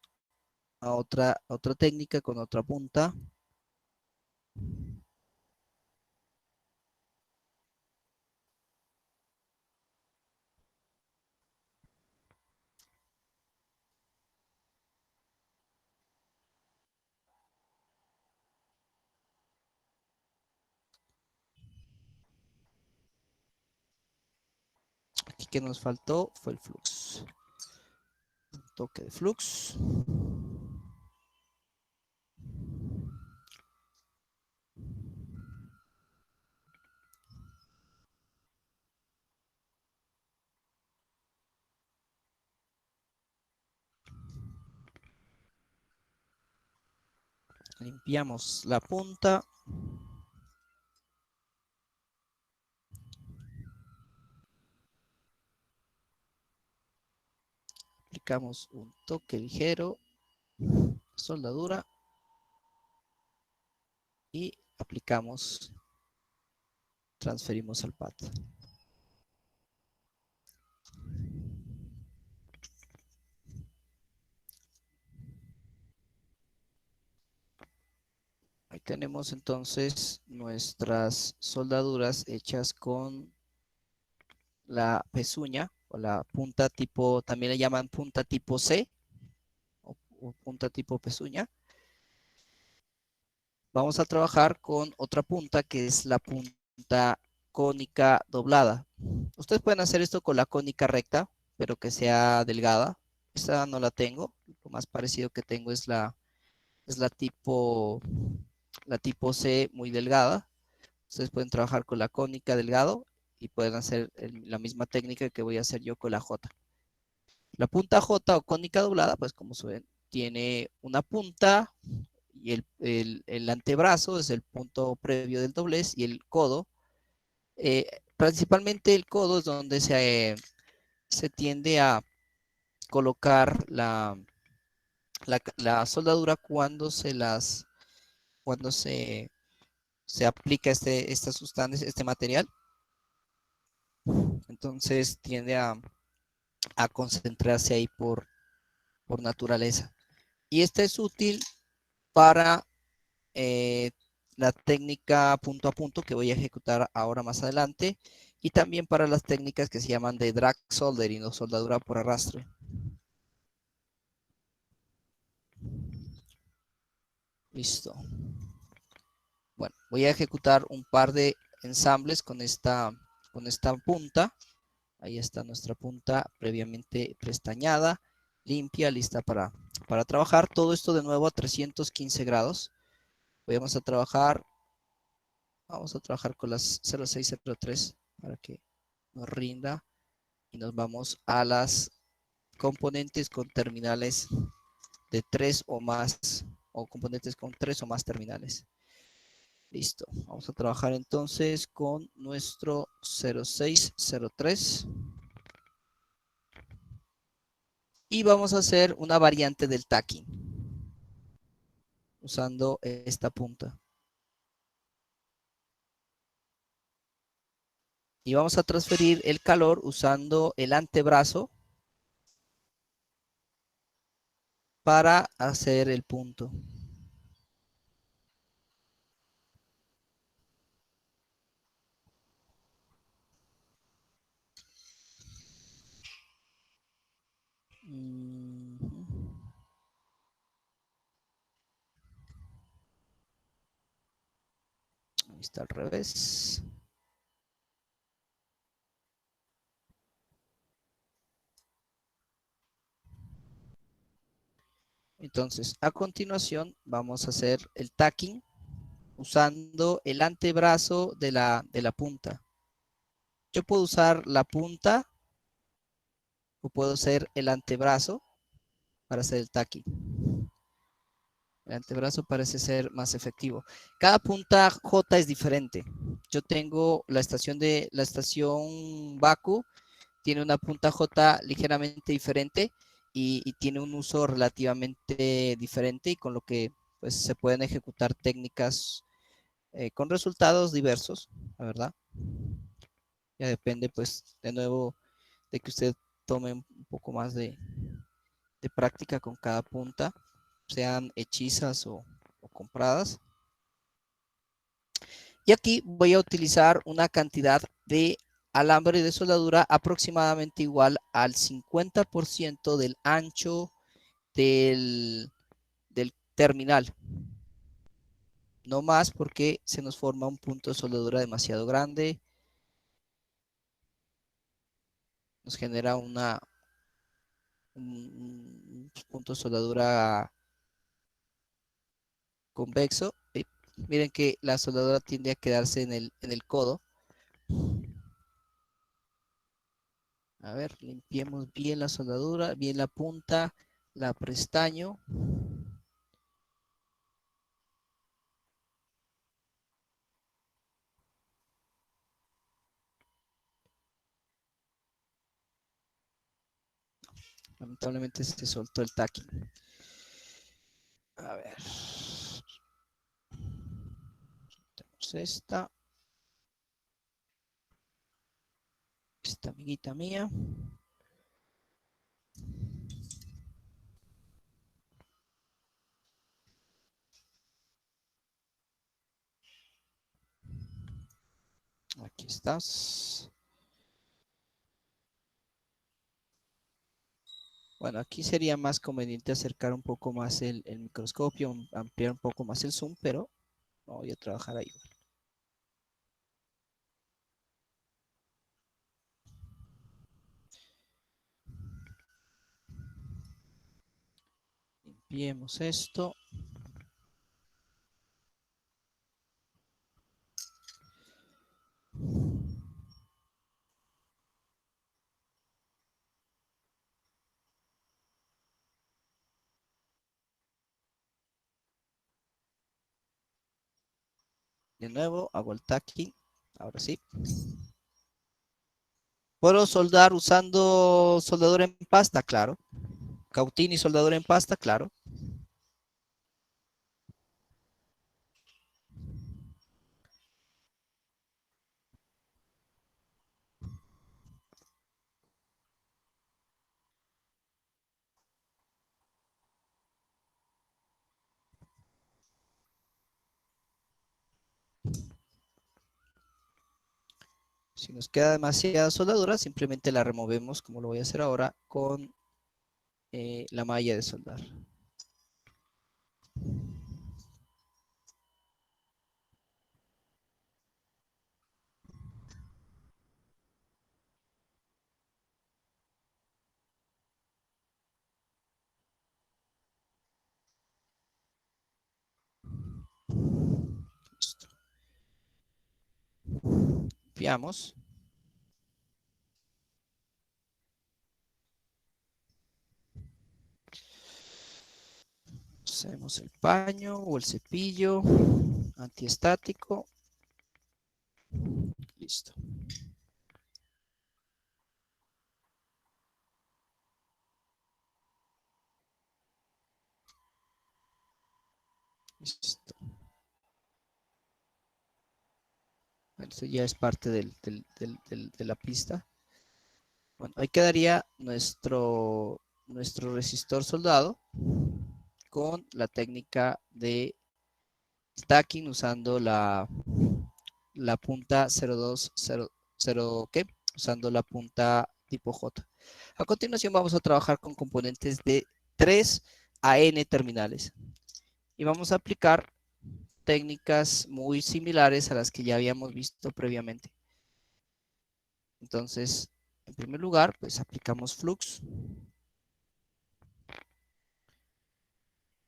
a otra técnica con otra punta. Aquí que nos faltó fue el flux. Un toque de flux. Limpiamos la punta. Aplicamos un toque ligero, soldadura y aplicamos, transferimos al pad. Ahí tenemos entonces nuestras soldaduras hechas con la pezuña o la punta tipo, también le llaman punta tipo C o punta tipo pezuña. Vamos a trabajar con otra punta que es la punta cónica doblada. Ustedes pueden hacer esto con la cónica recta, pero que sea delgada. Esta no la tengo. Lo más parecido que tengo es la tipo C muy delgada. Ustedes pueden trabajar con la cónica delgado y pueden hacer la misma técnica que voy a hacer yo con la J. La punta J o cónica doblada, pues como se ven, tiene una punta, y el antebrazo es el punto previo del doblez y el codo. Principalmente el codo es donde se tiende a colocar la soldadura cuando se aplica esta sustancia, este material. Entonces tiende a concentrarse ahí por naturaleza. Y este es útil para la técnica punto a punto que voy a ejecutar ahora más adelante y también para las técnicas que se llaman de drag soldering o soldadura por arrastre. Listo. Bueno, voy a ejecutar un par de ensambles con esta punta. Ahí está nuestra punta previamente pestañada, limpia, lista para trabajar. Todo esto de nuevo a 315 grados. Vamos a trabajar con las 0603 para que nos rinda y nos vamos a las componentes con terminales de 3 o más o componentes con 3 o más terminales. Listo, vamos a trabajar entonces con nuestro 0603 y vamos a hacer una variante del tacking usando esta punta. Y vamos a transferir el calor usando el antebrazo para hacer el punto. Ahí está al revés. Entonces, a continuación vamos a hacer el tacking usando el antebrazo de la punta. Yo puedo usar la punta o puedo hacer el antebrazo para hacer el tacking. El antebrazo parece ser más efectivo. Cada punta J es diferente. Yo tengo la estación Baku, tiene una punta J ligeramente diferente y tiene un uso relativamente diferente y con lo que pues, se pueden ejecutar técnicas con resultados diversos, la verdad. Ya depende, pues, de nuevo, de que usted tome un poco más de práctica con cada punta, sean hechizas o compradas. Y aquí voy a utilizar una cantidad de alambre de soldadura aproximadamente igual al 50% del ancho del terminal. No más porque se nos forma un punto de soldadura demasiado grande. Nos genera un punto de soldadura convexo. Y miren que la soldadura tiende a quedarse en el codo. A ver, limpiemos bien la soldadura, bien la punta, la prestaño. Lamentablemente se soltó el tacking. A ver. Tenemos esta amiguita mía. Aquí estás. Bueno, aquí sería más conveniente acercar un poco más el microscopio, ampliar un poco más el zoom, pero no voy a trabajar ahí. Limpiemos esto. De nuevo, hago el tacking. Ahora sí. ¿Puedo soldar usando soldadura en pasta? Claro. Cautín y soldadura en pasta, claro. Si nos queda demasiada soldadura, simplemente la removemos, como lo voy a hacer ahora, con la malla de soldar. Listo. Limpiamos. Hacemos el paño o el cepillo antiestático. Listo. Listo. Bueno, esto ya es parte de la pista. Bueno, ahí quedaría nuestro resistor soldado con la técnica de stacking usando la punta 0200, ¿qué? Usando la punta tipo J. A continuación vamos a trabajar con componentes de 3 a N terminales y vamos a aplicar técnicas muy similares a las que ya habíamos visto previamente. Entonces, en primer lugar, pues aplicamos flux.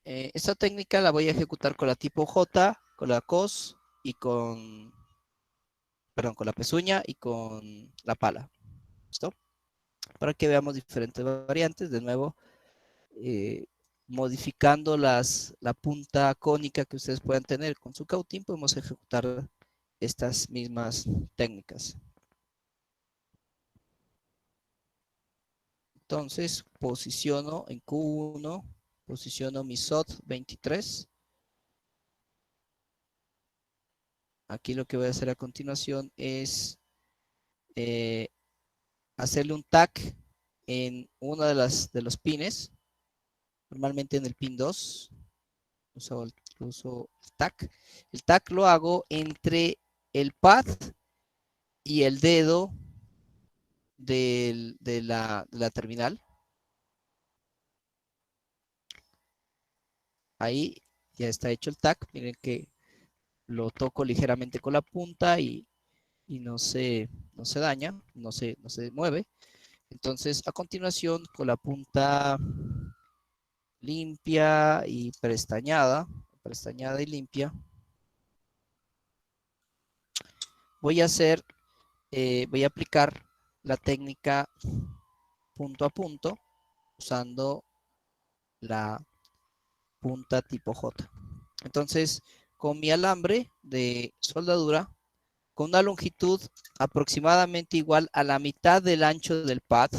Esta técnica la voy a ejecutar con la tipo J, con la cos y con la pezuña y con la pala. ¿Listo? Para que veamos diferentes variantes. De nuevo, eh, modificando la punta cónica que ustedes puedan tener con su cautín, podemos ejecutar estas mismas técnicas. Entonces, posiciono en Q1, posiciono mi SOT 23. Aquí lo que voy a hacer a continuación es hacerle un tac en uno de los pines, normalmente en el pin 2. Uso el tac. El tac lo hago entre el pad y el dedo de la terminal. Ahí ya está hecho el tac. Miren que lo toco ligeramente con la punta y no se daña, no se mueve. Entonces, a continuación, con la punta limpia y pestañada y limpia, voy a aplicar la técnica punto a punto usando la punta tipo J. Entonces, con mi alambre de soldadura, con una longitud aproximadamente igual a la mitad del ancho del pad,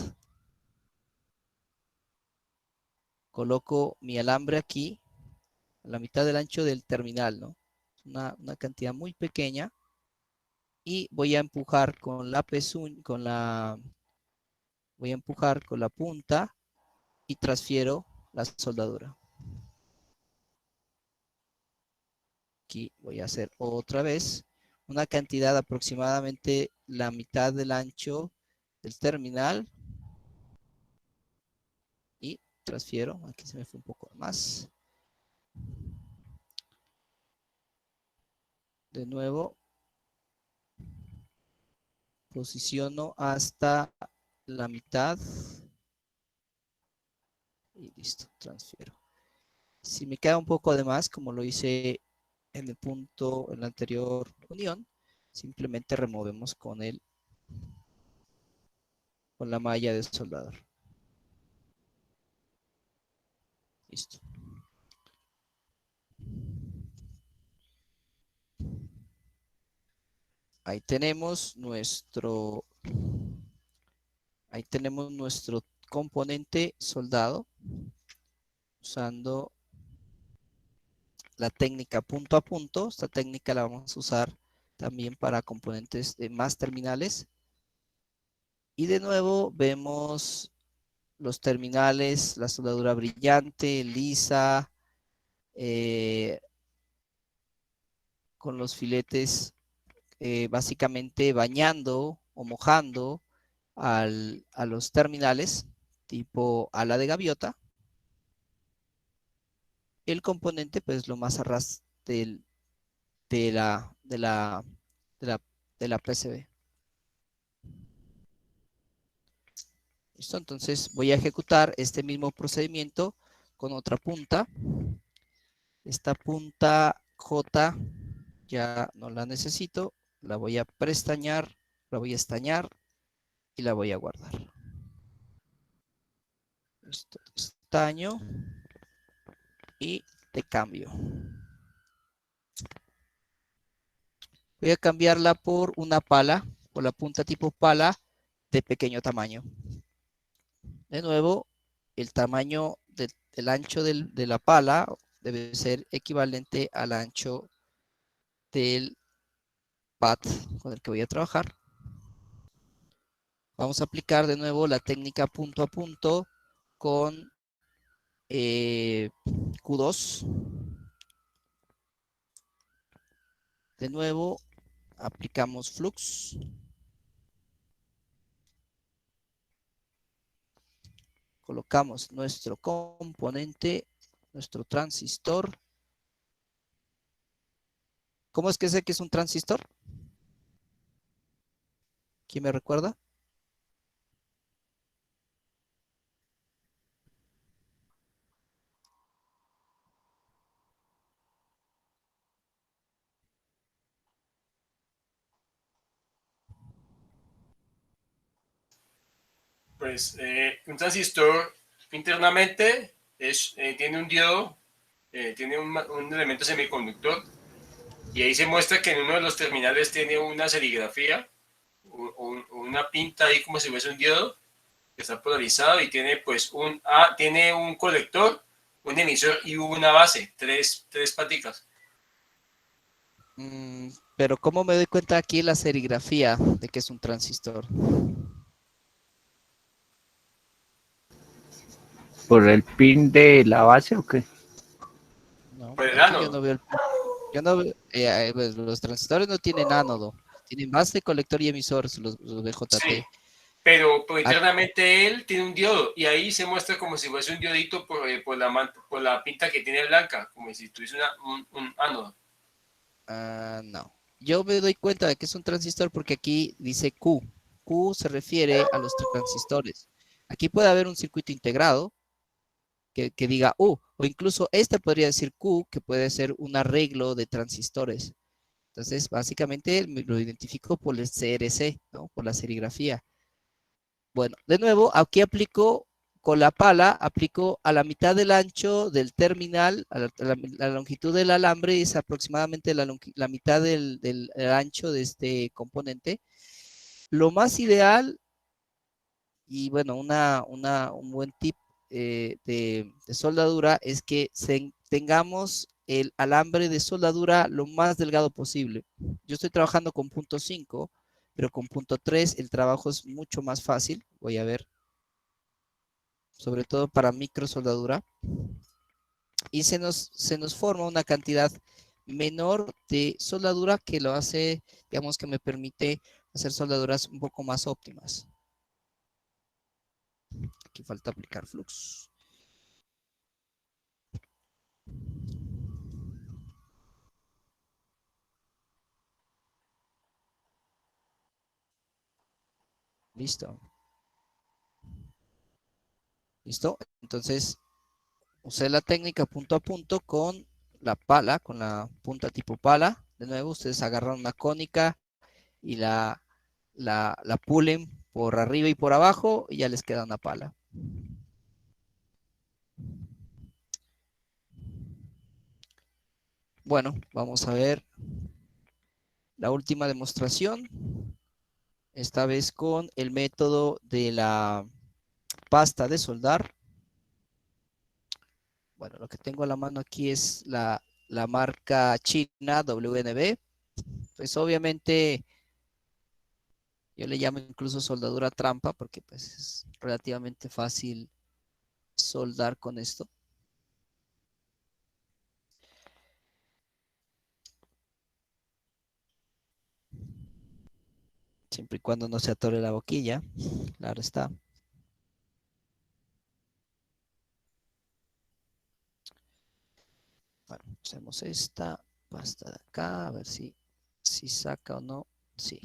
coloco mi alambre aquí, a la mitad del ancho del terminal, ¿no? Una cantidad muy pequeña. Y voy a empujar con la pezuña, voy a empujar con la punta y transfiero la soldadura. Aquí voy a hacer otra vez una cantidad aproximadamente la mitad del ancho del terminal y transfiero. Aquí se me fue un poco más. De nuevo, posiciono hasta la mitad y listo, transfiero. Si me queda un poco de más, como lo hice en el punto, en la anterior unión, simplemente removemos con la malla de soldador. Listo. ahí tenemos nuestro componente soldado usando la técnica punto a punto. Esta técnica la vamos a usar también para componentes más terminales. Y de nuevo vemos los terminales, la soldadura brillante, lisa, con los filetes básicamente bañando o mojando a los terminales tipo ala de gaviota. El componente pues lo más a ras de la PCB. ¿Listo? Entonces voy a ejecutar este mismo procedimiento con otra punta. Esta punta J ya no la necesito. La voy a prestañar, la voy a estañar y la voy a guardar. Listo, estaño y de cambio. Voy a cambiarla por una pala, por la punta tipo pala de pequeño tamaño. De nuevo, el tamaño del ancho de la pala debe ser equivalente al ancho del pad con el que voy a trabajar. Vamos a aplicar de nuevo la técnica punto a punto con Q2. De nuevo, aplicamos flux. Colocamos nuestro componente, nuestro transistor. ¿Cómo es que sé que es un transistor? ¿Quién me recuerda? Pues un transistor internamente tiene un diodo, tiene un elemento semiconductor y ahí se muestra que en uno de los terminales tiene una serigrafía, una pinta ahí como si fuese un diodo que está polarizado y tiene pues tiene un colector, un emisor y una base, tres paticas. Pero ¿cómo me doy cuenta aquí la serigrafía de que es un transistor? ¿Por el pin de la base o qué? No, Por el aquí yo ánodo. no veo yo no veo, pues, los transistores no tienen ánodo, tienen base, colector y emisor, los Sí, BJT. pero Aquí, internamente él tiene un diodo y ahí se muestra como si fuese un diodito por la pinta que tiene blanca, como si tuviese un ánodo. no. Yo me doy cuenta de que es un transistor porque aquí dice Q. Q se refiere a los transistores. Aquí puede haber un circuito integrado que diga U, o incluso este podría decir Q, que puede ser un arreglo de transistores. Entonces, básicamente lo identifico por el CRC, ¿no? Por la serigrafía. Bueno, de nuevo, aquí aplico con la pala, aplico a la mitad del ancho del terminal, la longitud del alambre es aproximadamente la mitad del ancho de este componente. Lo más ideal, y bueno, un buen tip de soldadura es que tengamos el alambre de soldadura lo más delgado posible. Yo estoy trabajando con punto 5, pero con punto 3 el trabajo es mucho más fácil. Voy a ver, sobre todo para micro soldadura. Y se nos forma una cantidad menor de soldadura que lo hace, digamos que me permite hacer soldaduras un poco más óptimas. Aquí falta aplicar flux. Listo. ¿Listo? Entonces, usé la técnica punto a punto con la pala, con la punta tipo pala. De nuevo, ustedes agarran una cónica y la pulen por arriba y por abajo y ya les queda una pala. Bueno, vamos a ver la última demostración, esta vez con el método de la pasta de soldar. Bueno, lo que tengo a la mano aquí es la marca china WNB. Pues obviamente yo le llamo incluso soldadura trampa porque pues es relativamente fácil soldar con esto. Siempre y cuando no se atore la boquilla, claro está. Bueno, hacemos esta pasta de acá, a ver si saca o no. Sí.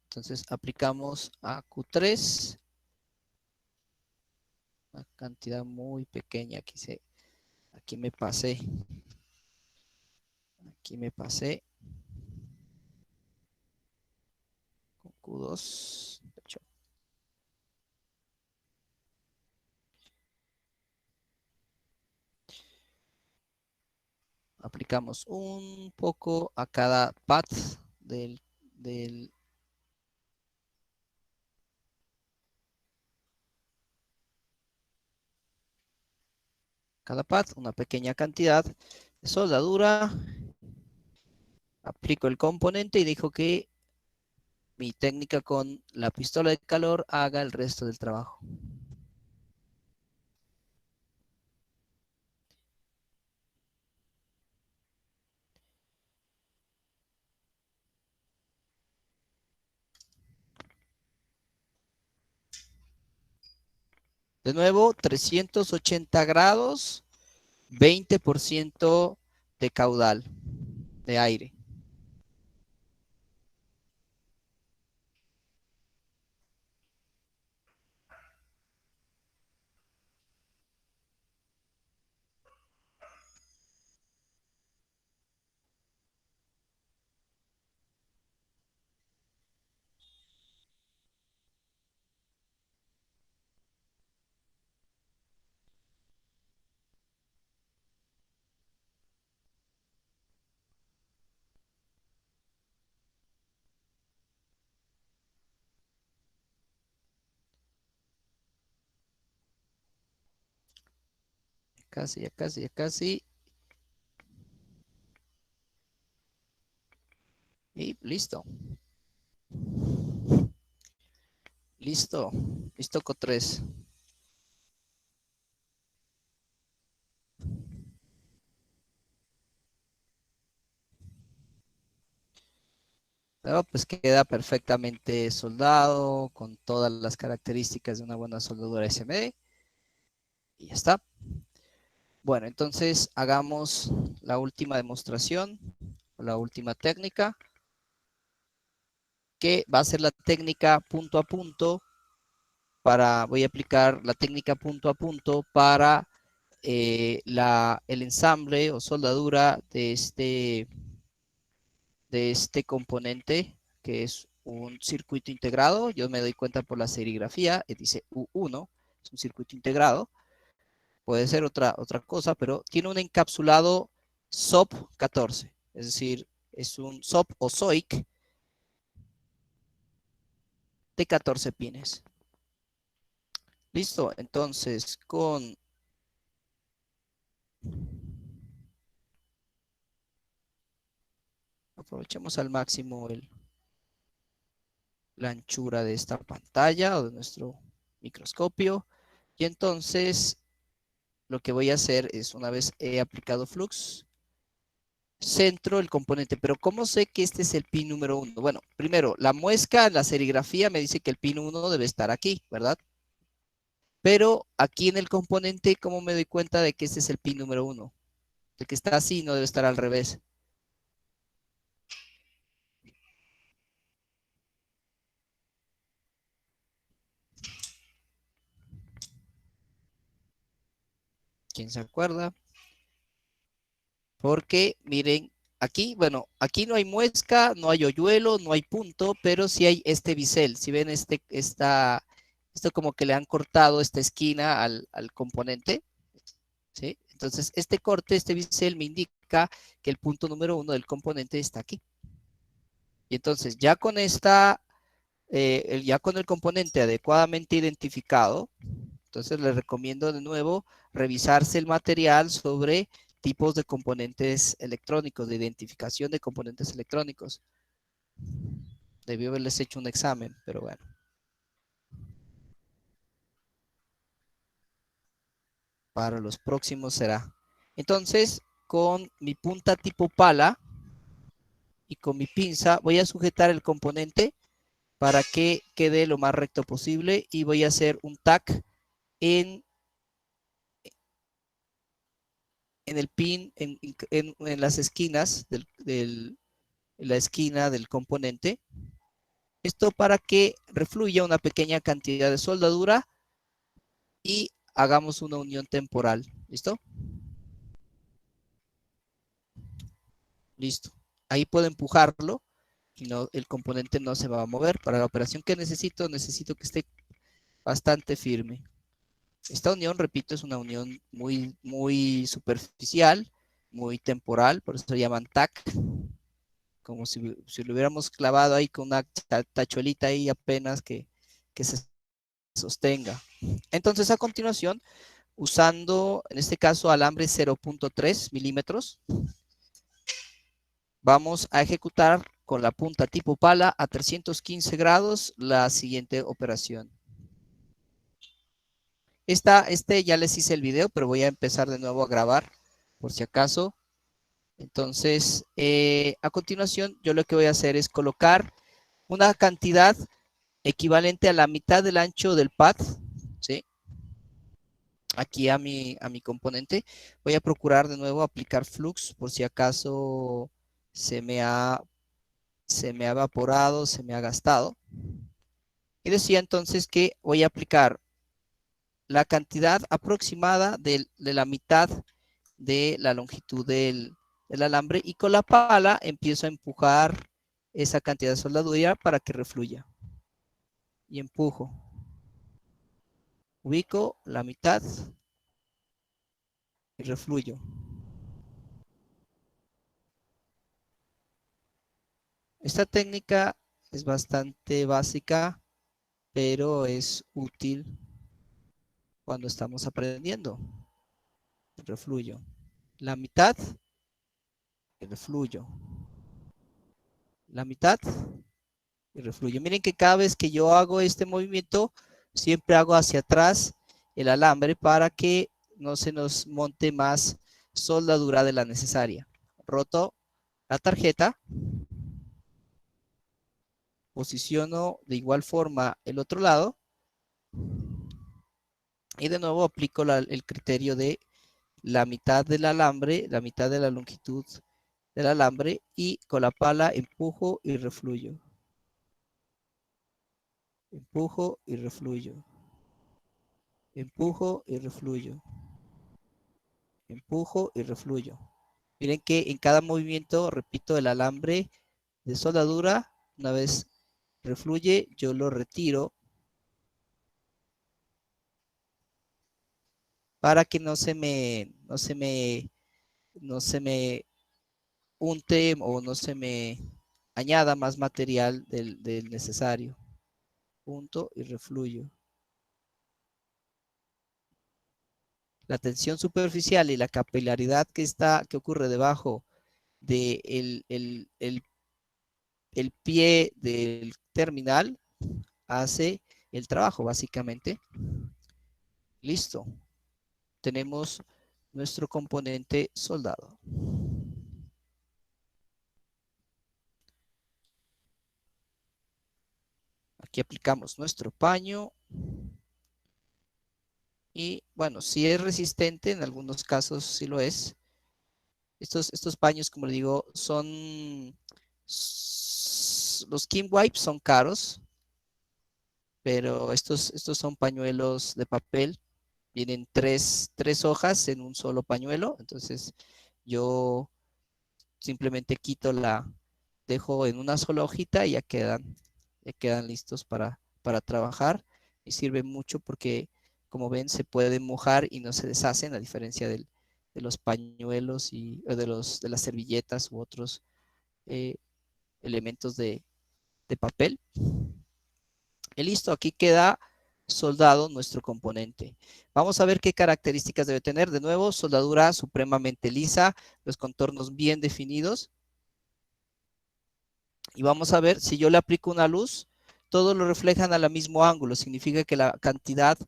Entonces aplicamos a Q3. Una cantidad muy pequeña. Aquí me pasé. Aquí me pasé. Con Q2. De hecho, aplicamos un poco a cada pad del cada pad, una pequeña cantidad de soldadura. Aplico el componente y dejo que mi técnica con la pistola de calor haga el resto del trabajo. De nuevo, 380 grados, 20% de caudal de aire. Casi, ya casi, ya casi. Y listo. Listo. Listo con 3. Pero pues queda perfectamente soldado con todas las características de una buena soldadura SMD. Y ya está. Bueno, entonces hagamos la última demostración, la última técnica, que va a ser la técnica punto a punto. Voy a aplicar la técnica punto a punto para el ensamble o soldadura de este componente, que es un circuito integrado. Yo me doy cuenta por la serigrafía, dice U1, es un circuito integrado. Puede ser otra cosa, pero tiene un encapsulado SOP 14, es decir, es un SOP o SOIC de 14 pines. Listo, entonces aprovechemos al máximo la anchura de esta pantalla o de nuestro microscopio. Y entonces lo que voy a hacer es, una vez he aplicado flux, centro el componente. Pero ¿cómo sé que este es el pin número 1? Bueno, primero, la muesca en la serigrafía me dice que el pin 1 debe estar aquí, ¿verdad? Pero aquí en el componente, ¿cómo me doy cuenta de que este es el pin número 1? El que está así no debe estar al revés. ¿Quién se acuerda? Porque miren, aquí, bueno, aquí no hay muesca, no hay hoyuelo, no hay punto, pero sí hay este bisel. Si ven esto como que le han cortado esta esquina al componente, ¿sí? Entonces, este corte, este bisel me indica que el punto número 1 del componente está aquí. Y entonces ya con esta, ya con el componente adecuadamente identificado, entonces les recomiendo de nuevo revisarse el material sobre tipos de componentes electrónicos, de identificación de componentes electrónicos. Debió haberles hecho un examen, pero bueno. Para los próximos será. Entonces, con mi punta tipo pala y con mi pinza voy a sujetar el componente para que quede lo más recto posible y voy a hacer un tac en el pin, en las esquinas en la esquina del componente. Esto para que refluya una pequeña cantidad de soldadura y hagamos una unión temporal. ¿Listo? Listo. Ahí puedo empujarlo y no, el componente no se va a mover. Para la operación que necesito que esté bastante firme. Esta unión, repito, es una unión muy superficial, muy temporal, por eso se llaman tac, como si lo hubiéramos clavado ahí con una tachuelita ahí apenas que se sostenga. Entonces, a continuación, usando, en este caso, alambre 0.3 milímetros, vamos a ejecutar con la punta tipo pala a 315 grados la siguiente operación. Este ya les hice el video, pero voy a empezar de nuevo a grabar por si acaso. Entonces, a continuación, yo lo que voy a hacer es colocar una cantidad equivalente a la mitad del ancho del pad, ¿sí? Aquí a mi componente. Voy a procurar de nuevo aplicar flux por si acaso se me ha evaporado, se me ha gastado. Y decía entonces que voy a aplicar la cantidad aproximada de la mitad de la longitud del alambre y con la pala empiezo a empujar esa cantidad de soldadura para que refluya. Y empujo. Ubico la mitad y refluyo. Esta técnica es bastante básica, pero es útil cuando estamos aprendiendo. Refluyo. La mitad y refluyo. La mitad y refluyo. Miren que cada vez que yo hago este movimiento, siempre hago hacia atrás el alambre para que no se nos monte más soldadura de la necesaria. Roto la tarjeta. Posiciono de igual forma el otro lado. Y de nuevo aplico el criterio de la mitad del alambre, la mitad de la longitud del alambre y con la pala empujo y refluyo. Empujo y refluyo. Empujo y refluyo. Empujo y refluyo. Miren que en cada movimiento, repito, el alambre de soldadura, una vez refluye, yo lo retiro para que no se me unte o no se me añada más material del necesario. Punto y refluyo. La tensión superficial y la capilaridad que ocurre debajo de el pie del terminal hace el trabajo, básicamente. Listo. Tenemos nuestro componente soldado. Aquí aplicamos nuestro paño. Y bueno, si es resistente, en algunos casos sí lo es. Estos paños, como le digo, los Kim Wipes son caros, pero estos son pañuelos de papel. Vienen tres hojas en un solo pañuelo. Entonces yo simplemente dejo en una sola hojita y ya quedan listos para trabajar. Y sirve mucho porque, como ven, se pueden mojar y no se deshacen, a diferencia de los pañuelos o de las servilletas u otros elementos de papel. Y listo, aquí queda soldado nuestro componente. Vamos a ver qué características debe tener. De nuevo, soldadura supremamente lisa, los contornos bien definidos. Y vamos a ver, si yo le aplico una luz, todos lo reflejan al mismo ángulo. Significa que la cantidad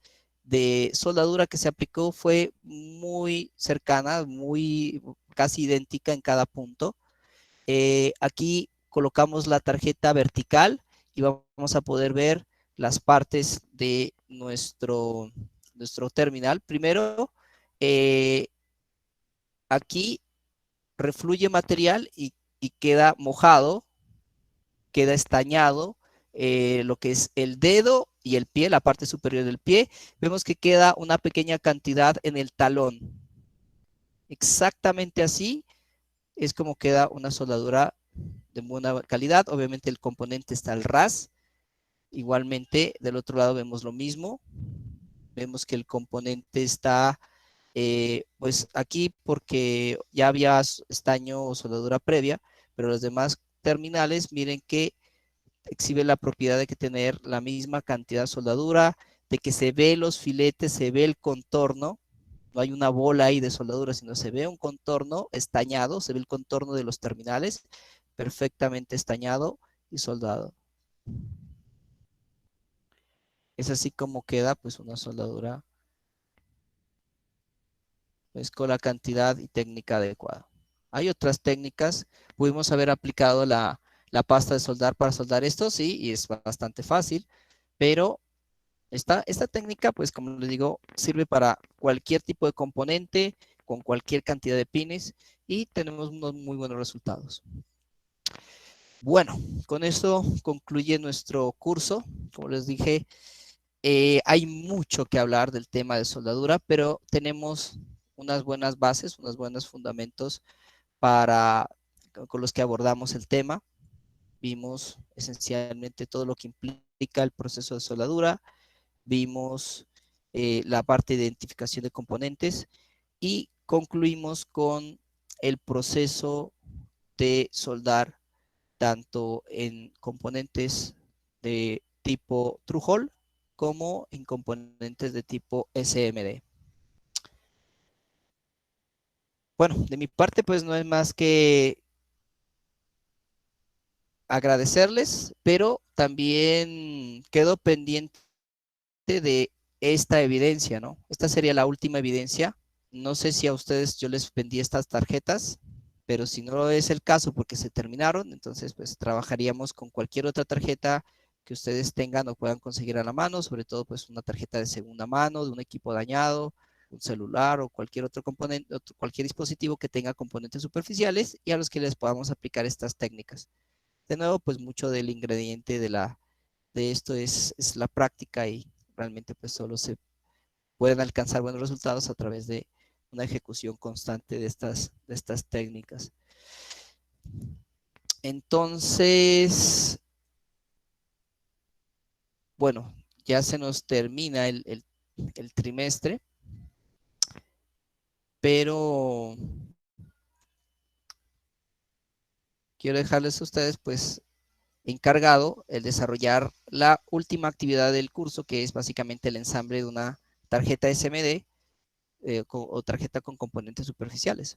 de soldadura que se aplicó fue muy cercana, muy casi idéntica en cada punto. Aquí colocamos la tarjeta vertical y vamos a poder ver las partes de nuestro terminal. Primero, aquí refluye material y queda mojado, queda estañado, lo que es el dedo y el pie, la parte superior del pie. Vemos que queda una pequeña cantidad en el talón. Exactamente así es como queda una soldadura de buena calidad. Obviamente el componente está al ras. Igualmente del otro lado vemos lo mismo. Vemos que el componente está pues aquí porque ya había estaño o soldadura previa, pero los demás terminales miren que exhibe la propiedad de que tener la misma cantidad de soldadura, de que se ve los filetes, se ve el contorno. No hay una bola ahí de soldadura, sino se ve un contorno estañado, se ve el contorno de los terminales perfectamente estañado y soldado. Es así como queda pues una soldadura pues, con la cantidad y técnica adecuada. Hay otras técnicas, pudimos haber aplicado la pasta de soldar para soldar esto, sí, y es bastante fácil, pero esta técnica, pues como les digo, sirve para cualquier tipo de componente, con cualquier cantidad de pines, y tenemos unos muy buenos resultados. Bueno, con esto concluye nuestro curso. Como les dije, hay mucho que hablar del tema de soldadura, pero tenemos unas buenas bases, unos buenos fundamentos con los que abordamos el tema. Vimos esencialmente todo lo que implica el proceso de soldadura, vimos la parte de identificación de componentes y concluimos con el proceso de soldar tanto en componentes de tipo Through Hole como en componentes de tipo SMD. Bueno, de mi parte pues no es más que agradecerles, pero también quedo pendiente de esta evidencia, ¿no? Esta sería la última evidencia. No sé si a ustedes yo les vendí estas tarjetas, pero si no es el caso porque se terminaron, entonces pues trabajaríamos con cualquier otra tarjeta que ustedes tengan o puedan conseguir a la mano, sobre todo pues una tarjeta de segunda mano, de un equipo dañado, un celular o cualquier otro componente, cualquier dispositivo que tenga componentes superficiales y a los que les podamos aplicar estas técnicas. De nuevo, pues mucho del ingrediente de esto es la práctica y realmente pues solo se pueden alcanzar buenos resultados a través de una ejecución constante de estas técnicas. Entonces, bueno, ya se nos termina el trimestre, pero quiero dejarles a ustedes pues encargado el desarrollar la última actividad del curso, que es básicamente el ensamble de una tarjeta SMD o tarjeta con componentes superficiales.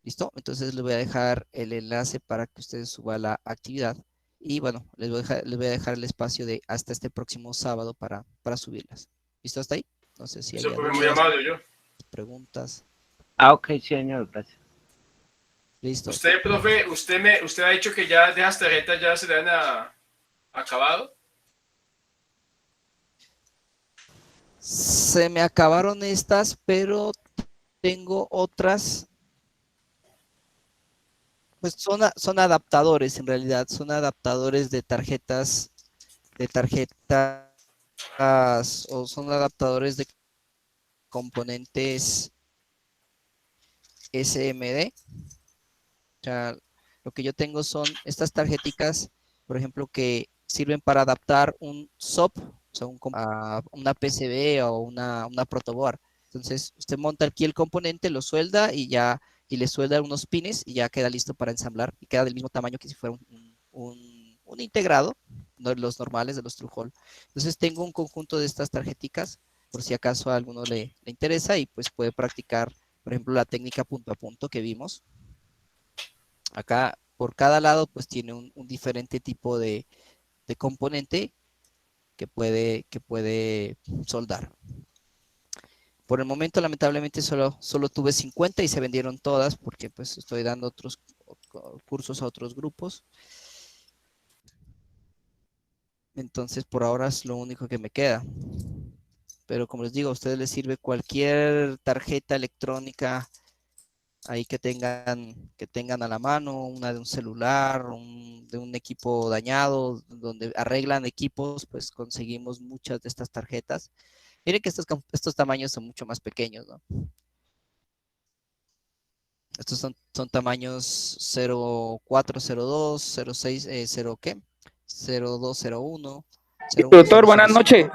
¿Listo? Entonces les voy a dejar el enlace para que ustedes suban la actividad. Y bueno, les voy a dejar el espacio de hasta este próximo sábado para subirlas. ¿Listo hasta ahí? No sé si hay Eso fue muy dudas, amable yo. preguntas. Ah, ok, señor, gracias. Listo. Usted, profe, usted ha dicho que ya de las tarjetas ya se le han acabado. Se me acabaron estas, pero tengo otras. Pues son adaptadores en realidad, son adaptadores de tarjetas o son adaptadores de componentes SMD. O sea, lo que yo tengo son estas tarjeticas, por ejemplo, que sirven para adaptar un SOP, o sea, una PCB o una protoboard. Entonces, usted monta aquí el componente, lo suelda y ya y le suelda unos pines y ya queda listo para ensamblar y queda del mismo tamaño que si fuera un integrado, no los normales de los TrueHole. Entonces tengo un conjunto de estas tarjeticas por si acaso a alguno le interesa y pues puede practicar, por ejemplo, la técnica punto a punto que vimos. Acá por cada lado pues tiene un diferente tipo de componente que puede soldar. Por el momento, lamentablemente, solo tuve 50 y se vendieron todas porque pues estoy dando otros cursos a otros grupos. Entonces, por ahora es lo único que me queda. Pero como les digo, a ustedes les sirve cualquier tarjeta electrónica ahí que tengan a la mano, una de un celular, de un equipo dañado, donde arreglan equipos, pues conseguimos muchas de estas tarjetas. Miren que estos tamaños son mucho más pequeños, ¿no? Estos son tamaños 0402, 06, 0 ¿qué? 0201. Instructor, buenas noches.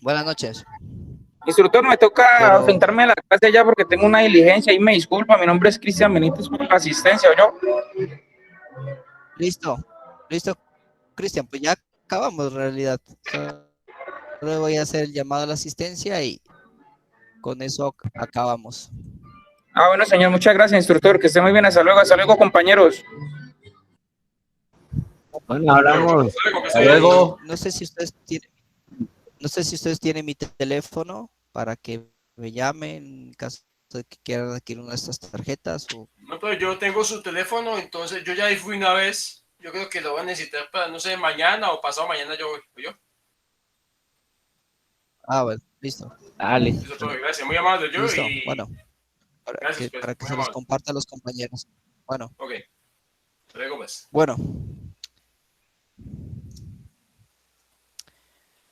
Buenas noches. Instructor, me toca Pero- enfrentarme a la clase ya porque tengo una diligencia y me disculpa. Mi nombre es Cristian Benítez por la asistencia, ¿yo? Listo, Cristian, pues ya acabamos en realidad. Solo voy a hacer el llamado a la asistencia y con eso acabamos. Ah, bueno, señor, muchas gracias, instructor. Que esté muy bien. Hasta luego, compañeros. Bueno, hablamos. Hasta luego. No sé si ustedes tienen mi teléfono para que me llamen en caso de que quieran adquirir una de estas tarjetas. No, pero yo tengo su teléfono, entonces yo ya ahí fui una vez. Yo creo que lo voy a necesitar para, no sé, mañana o pasado mañana yo voy. ¿O yo? Ah, bueno, listo. Dale. Eso todo, gracias, muy amable yo. Listo, Y... bueno. Gracias, pues, Para que muy se los amable. comparta a los compañeros. Bueno. Ok. Hasta luego, pues. Bueno.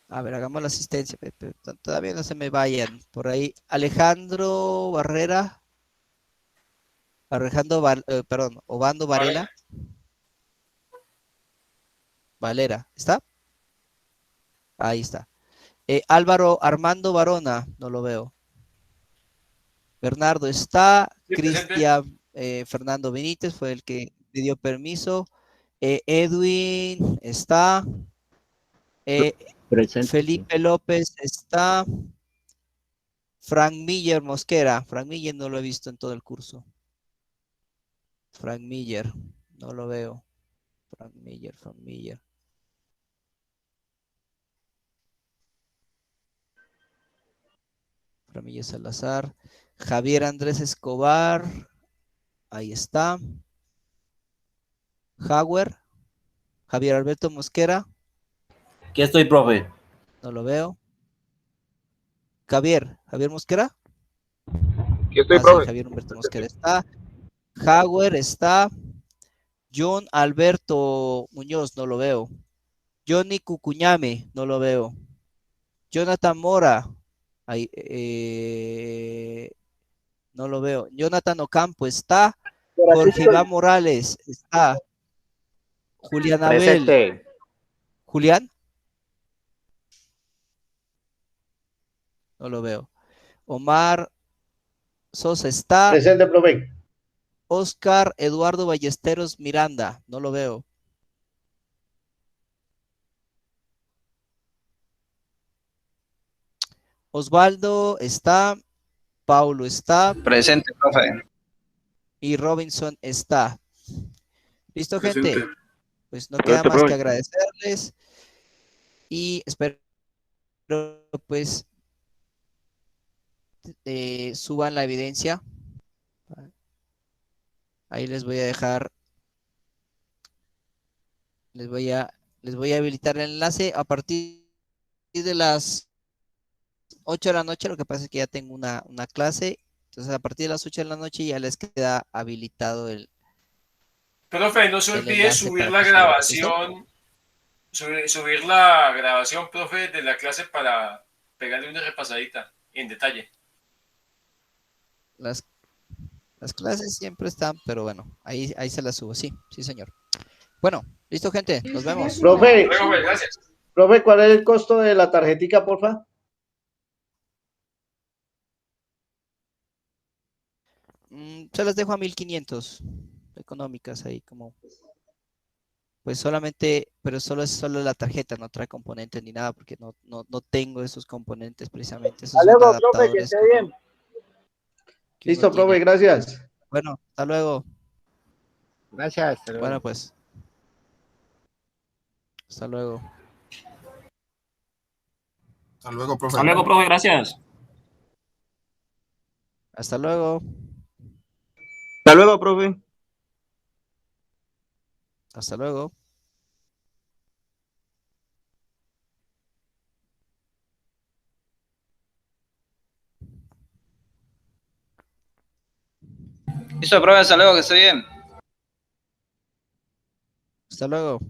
A ver, hagamos la asistencia. Todavía no se me vayan. Por ahí, Alejandro Barrera. Obando Varela. Valera, ¿está? Ahí está. Álvaro Armando Barona, no lo veo. Bernardo está. Sí, presente. Cristian Fernando Benítez fue el que le dio permiso. Edwin está. Presente. Felipe López está. Frank Miller Mosquera. Frank Miller no lo he visto en todo el curso. Frank Miller, no lo veo. Frank Miller. Ramírez Salazar. Javier Andrés Escobar. Ahí está. Javier Alberto Mosquera. Aquí estoy, profe. No lo veo. Javier Mosquera. Aquí estoy, Sí, profe. Javier Humberto Mosquera está. Jaguar está. John Alberto Muñoz, no lo veo. Johnny Cucuñame, no lo veo. Jonathan Mora, ahí, no lo veo. Jonathan Ocampo está. Jorge Iván Morales está. Julián Abel. Presente. Julián. No lo veo. Omar Sosa está. Presente, profe. Oscar Eduardo Ballesteros Miranda, no lo veo. Osvaldo está. Paulo está. Presente, profe. Y Robinson está. ¿Listo, Presente. gente? Pues no queda más que agradecerles. Y espero pues suban la evidencia. Ahí les voy a dejar. Les voy a habilitar el enlace a partir de las 8 de la noche. Lo que pasa es que ya tengo una clase. Entonces a partir de las 8 de la noche ya les queda habilitado el... Profe, no se el olvide enlace subir para la que suban. grabación. Subir la grabación, profe, de la clase para pegarle una repasadita en detalle. Las clases siempre están, pero bueno, ahí se las subo. Sí, señor. Bueno, listo, gente. Nos vemos. Profe, Luego, pues, gracias. profe, ¿cuál es el costo de la tarjetica, porfa? Se las dejo a 1500 económicas ahí como, pues solamente, pero solo es solo la tarjeta, no trae componentes ni nada, porque no tengo esos componentes precisamente. Esos Hasta son luego, profe, que adaptadores esté bien. que uno Listo, profe, tiene. gracias. Bueno, hasta luego. Gracias. Hasta luego. Bueno, pues, hasta luego. Hasta luego, profe. Hasta luego, profe, gracias. Hasta luego. Hasta luego, profe. Hasta luego. Listo, profe, hasta luego, que esté bien. Hasta luego.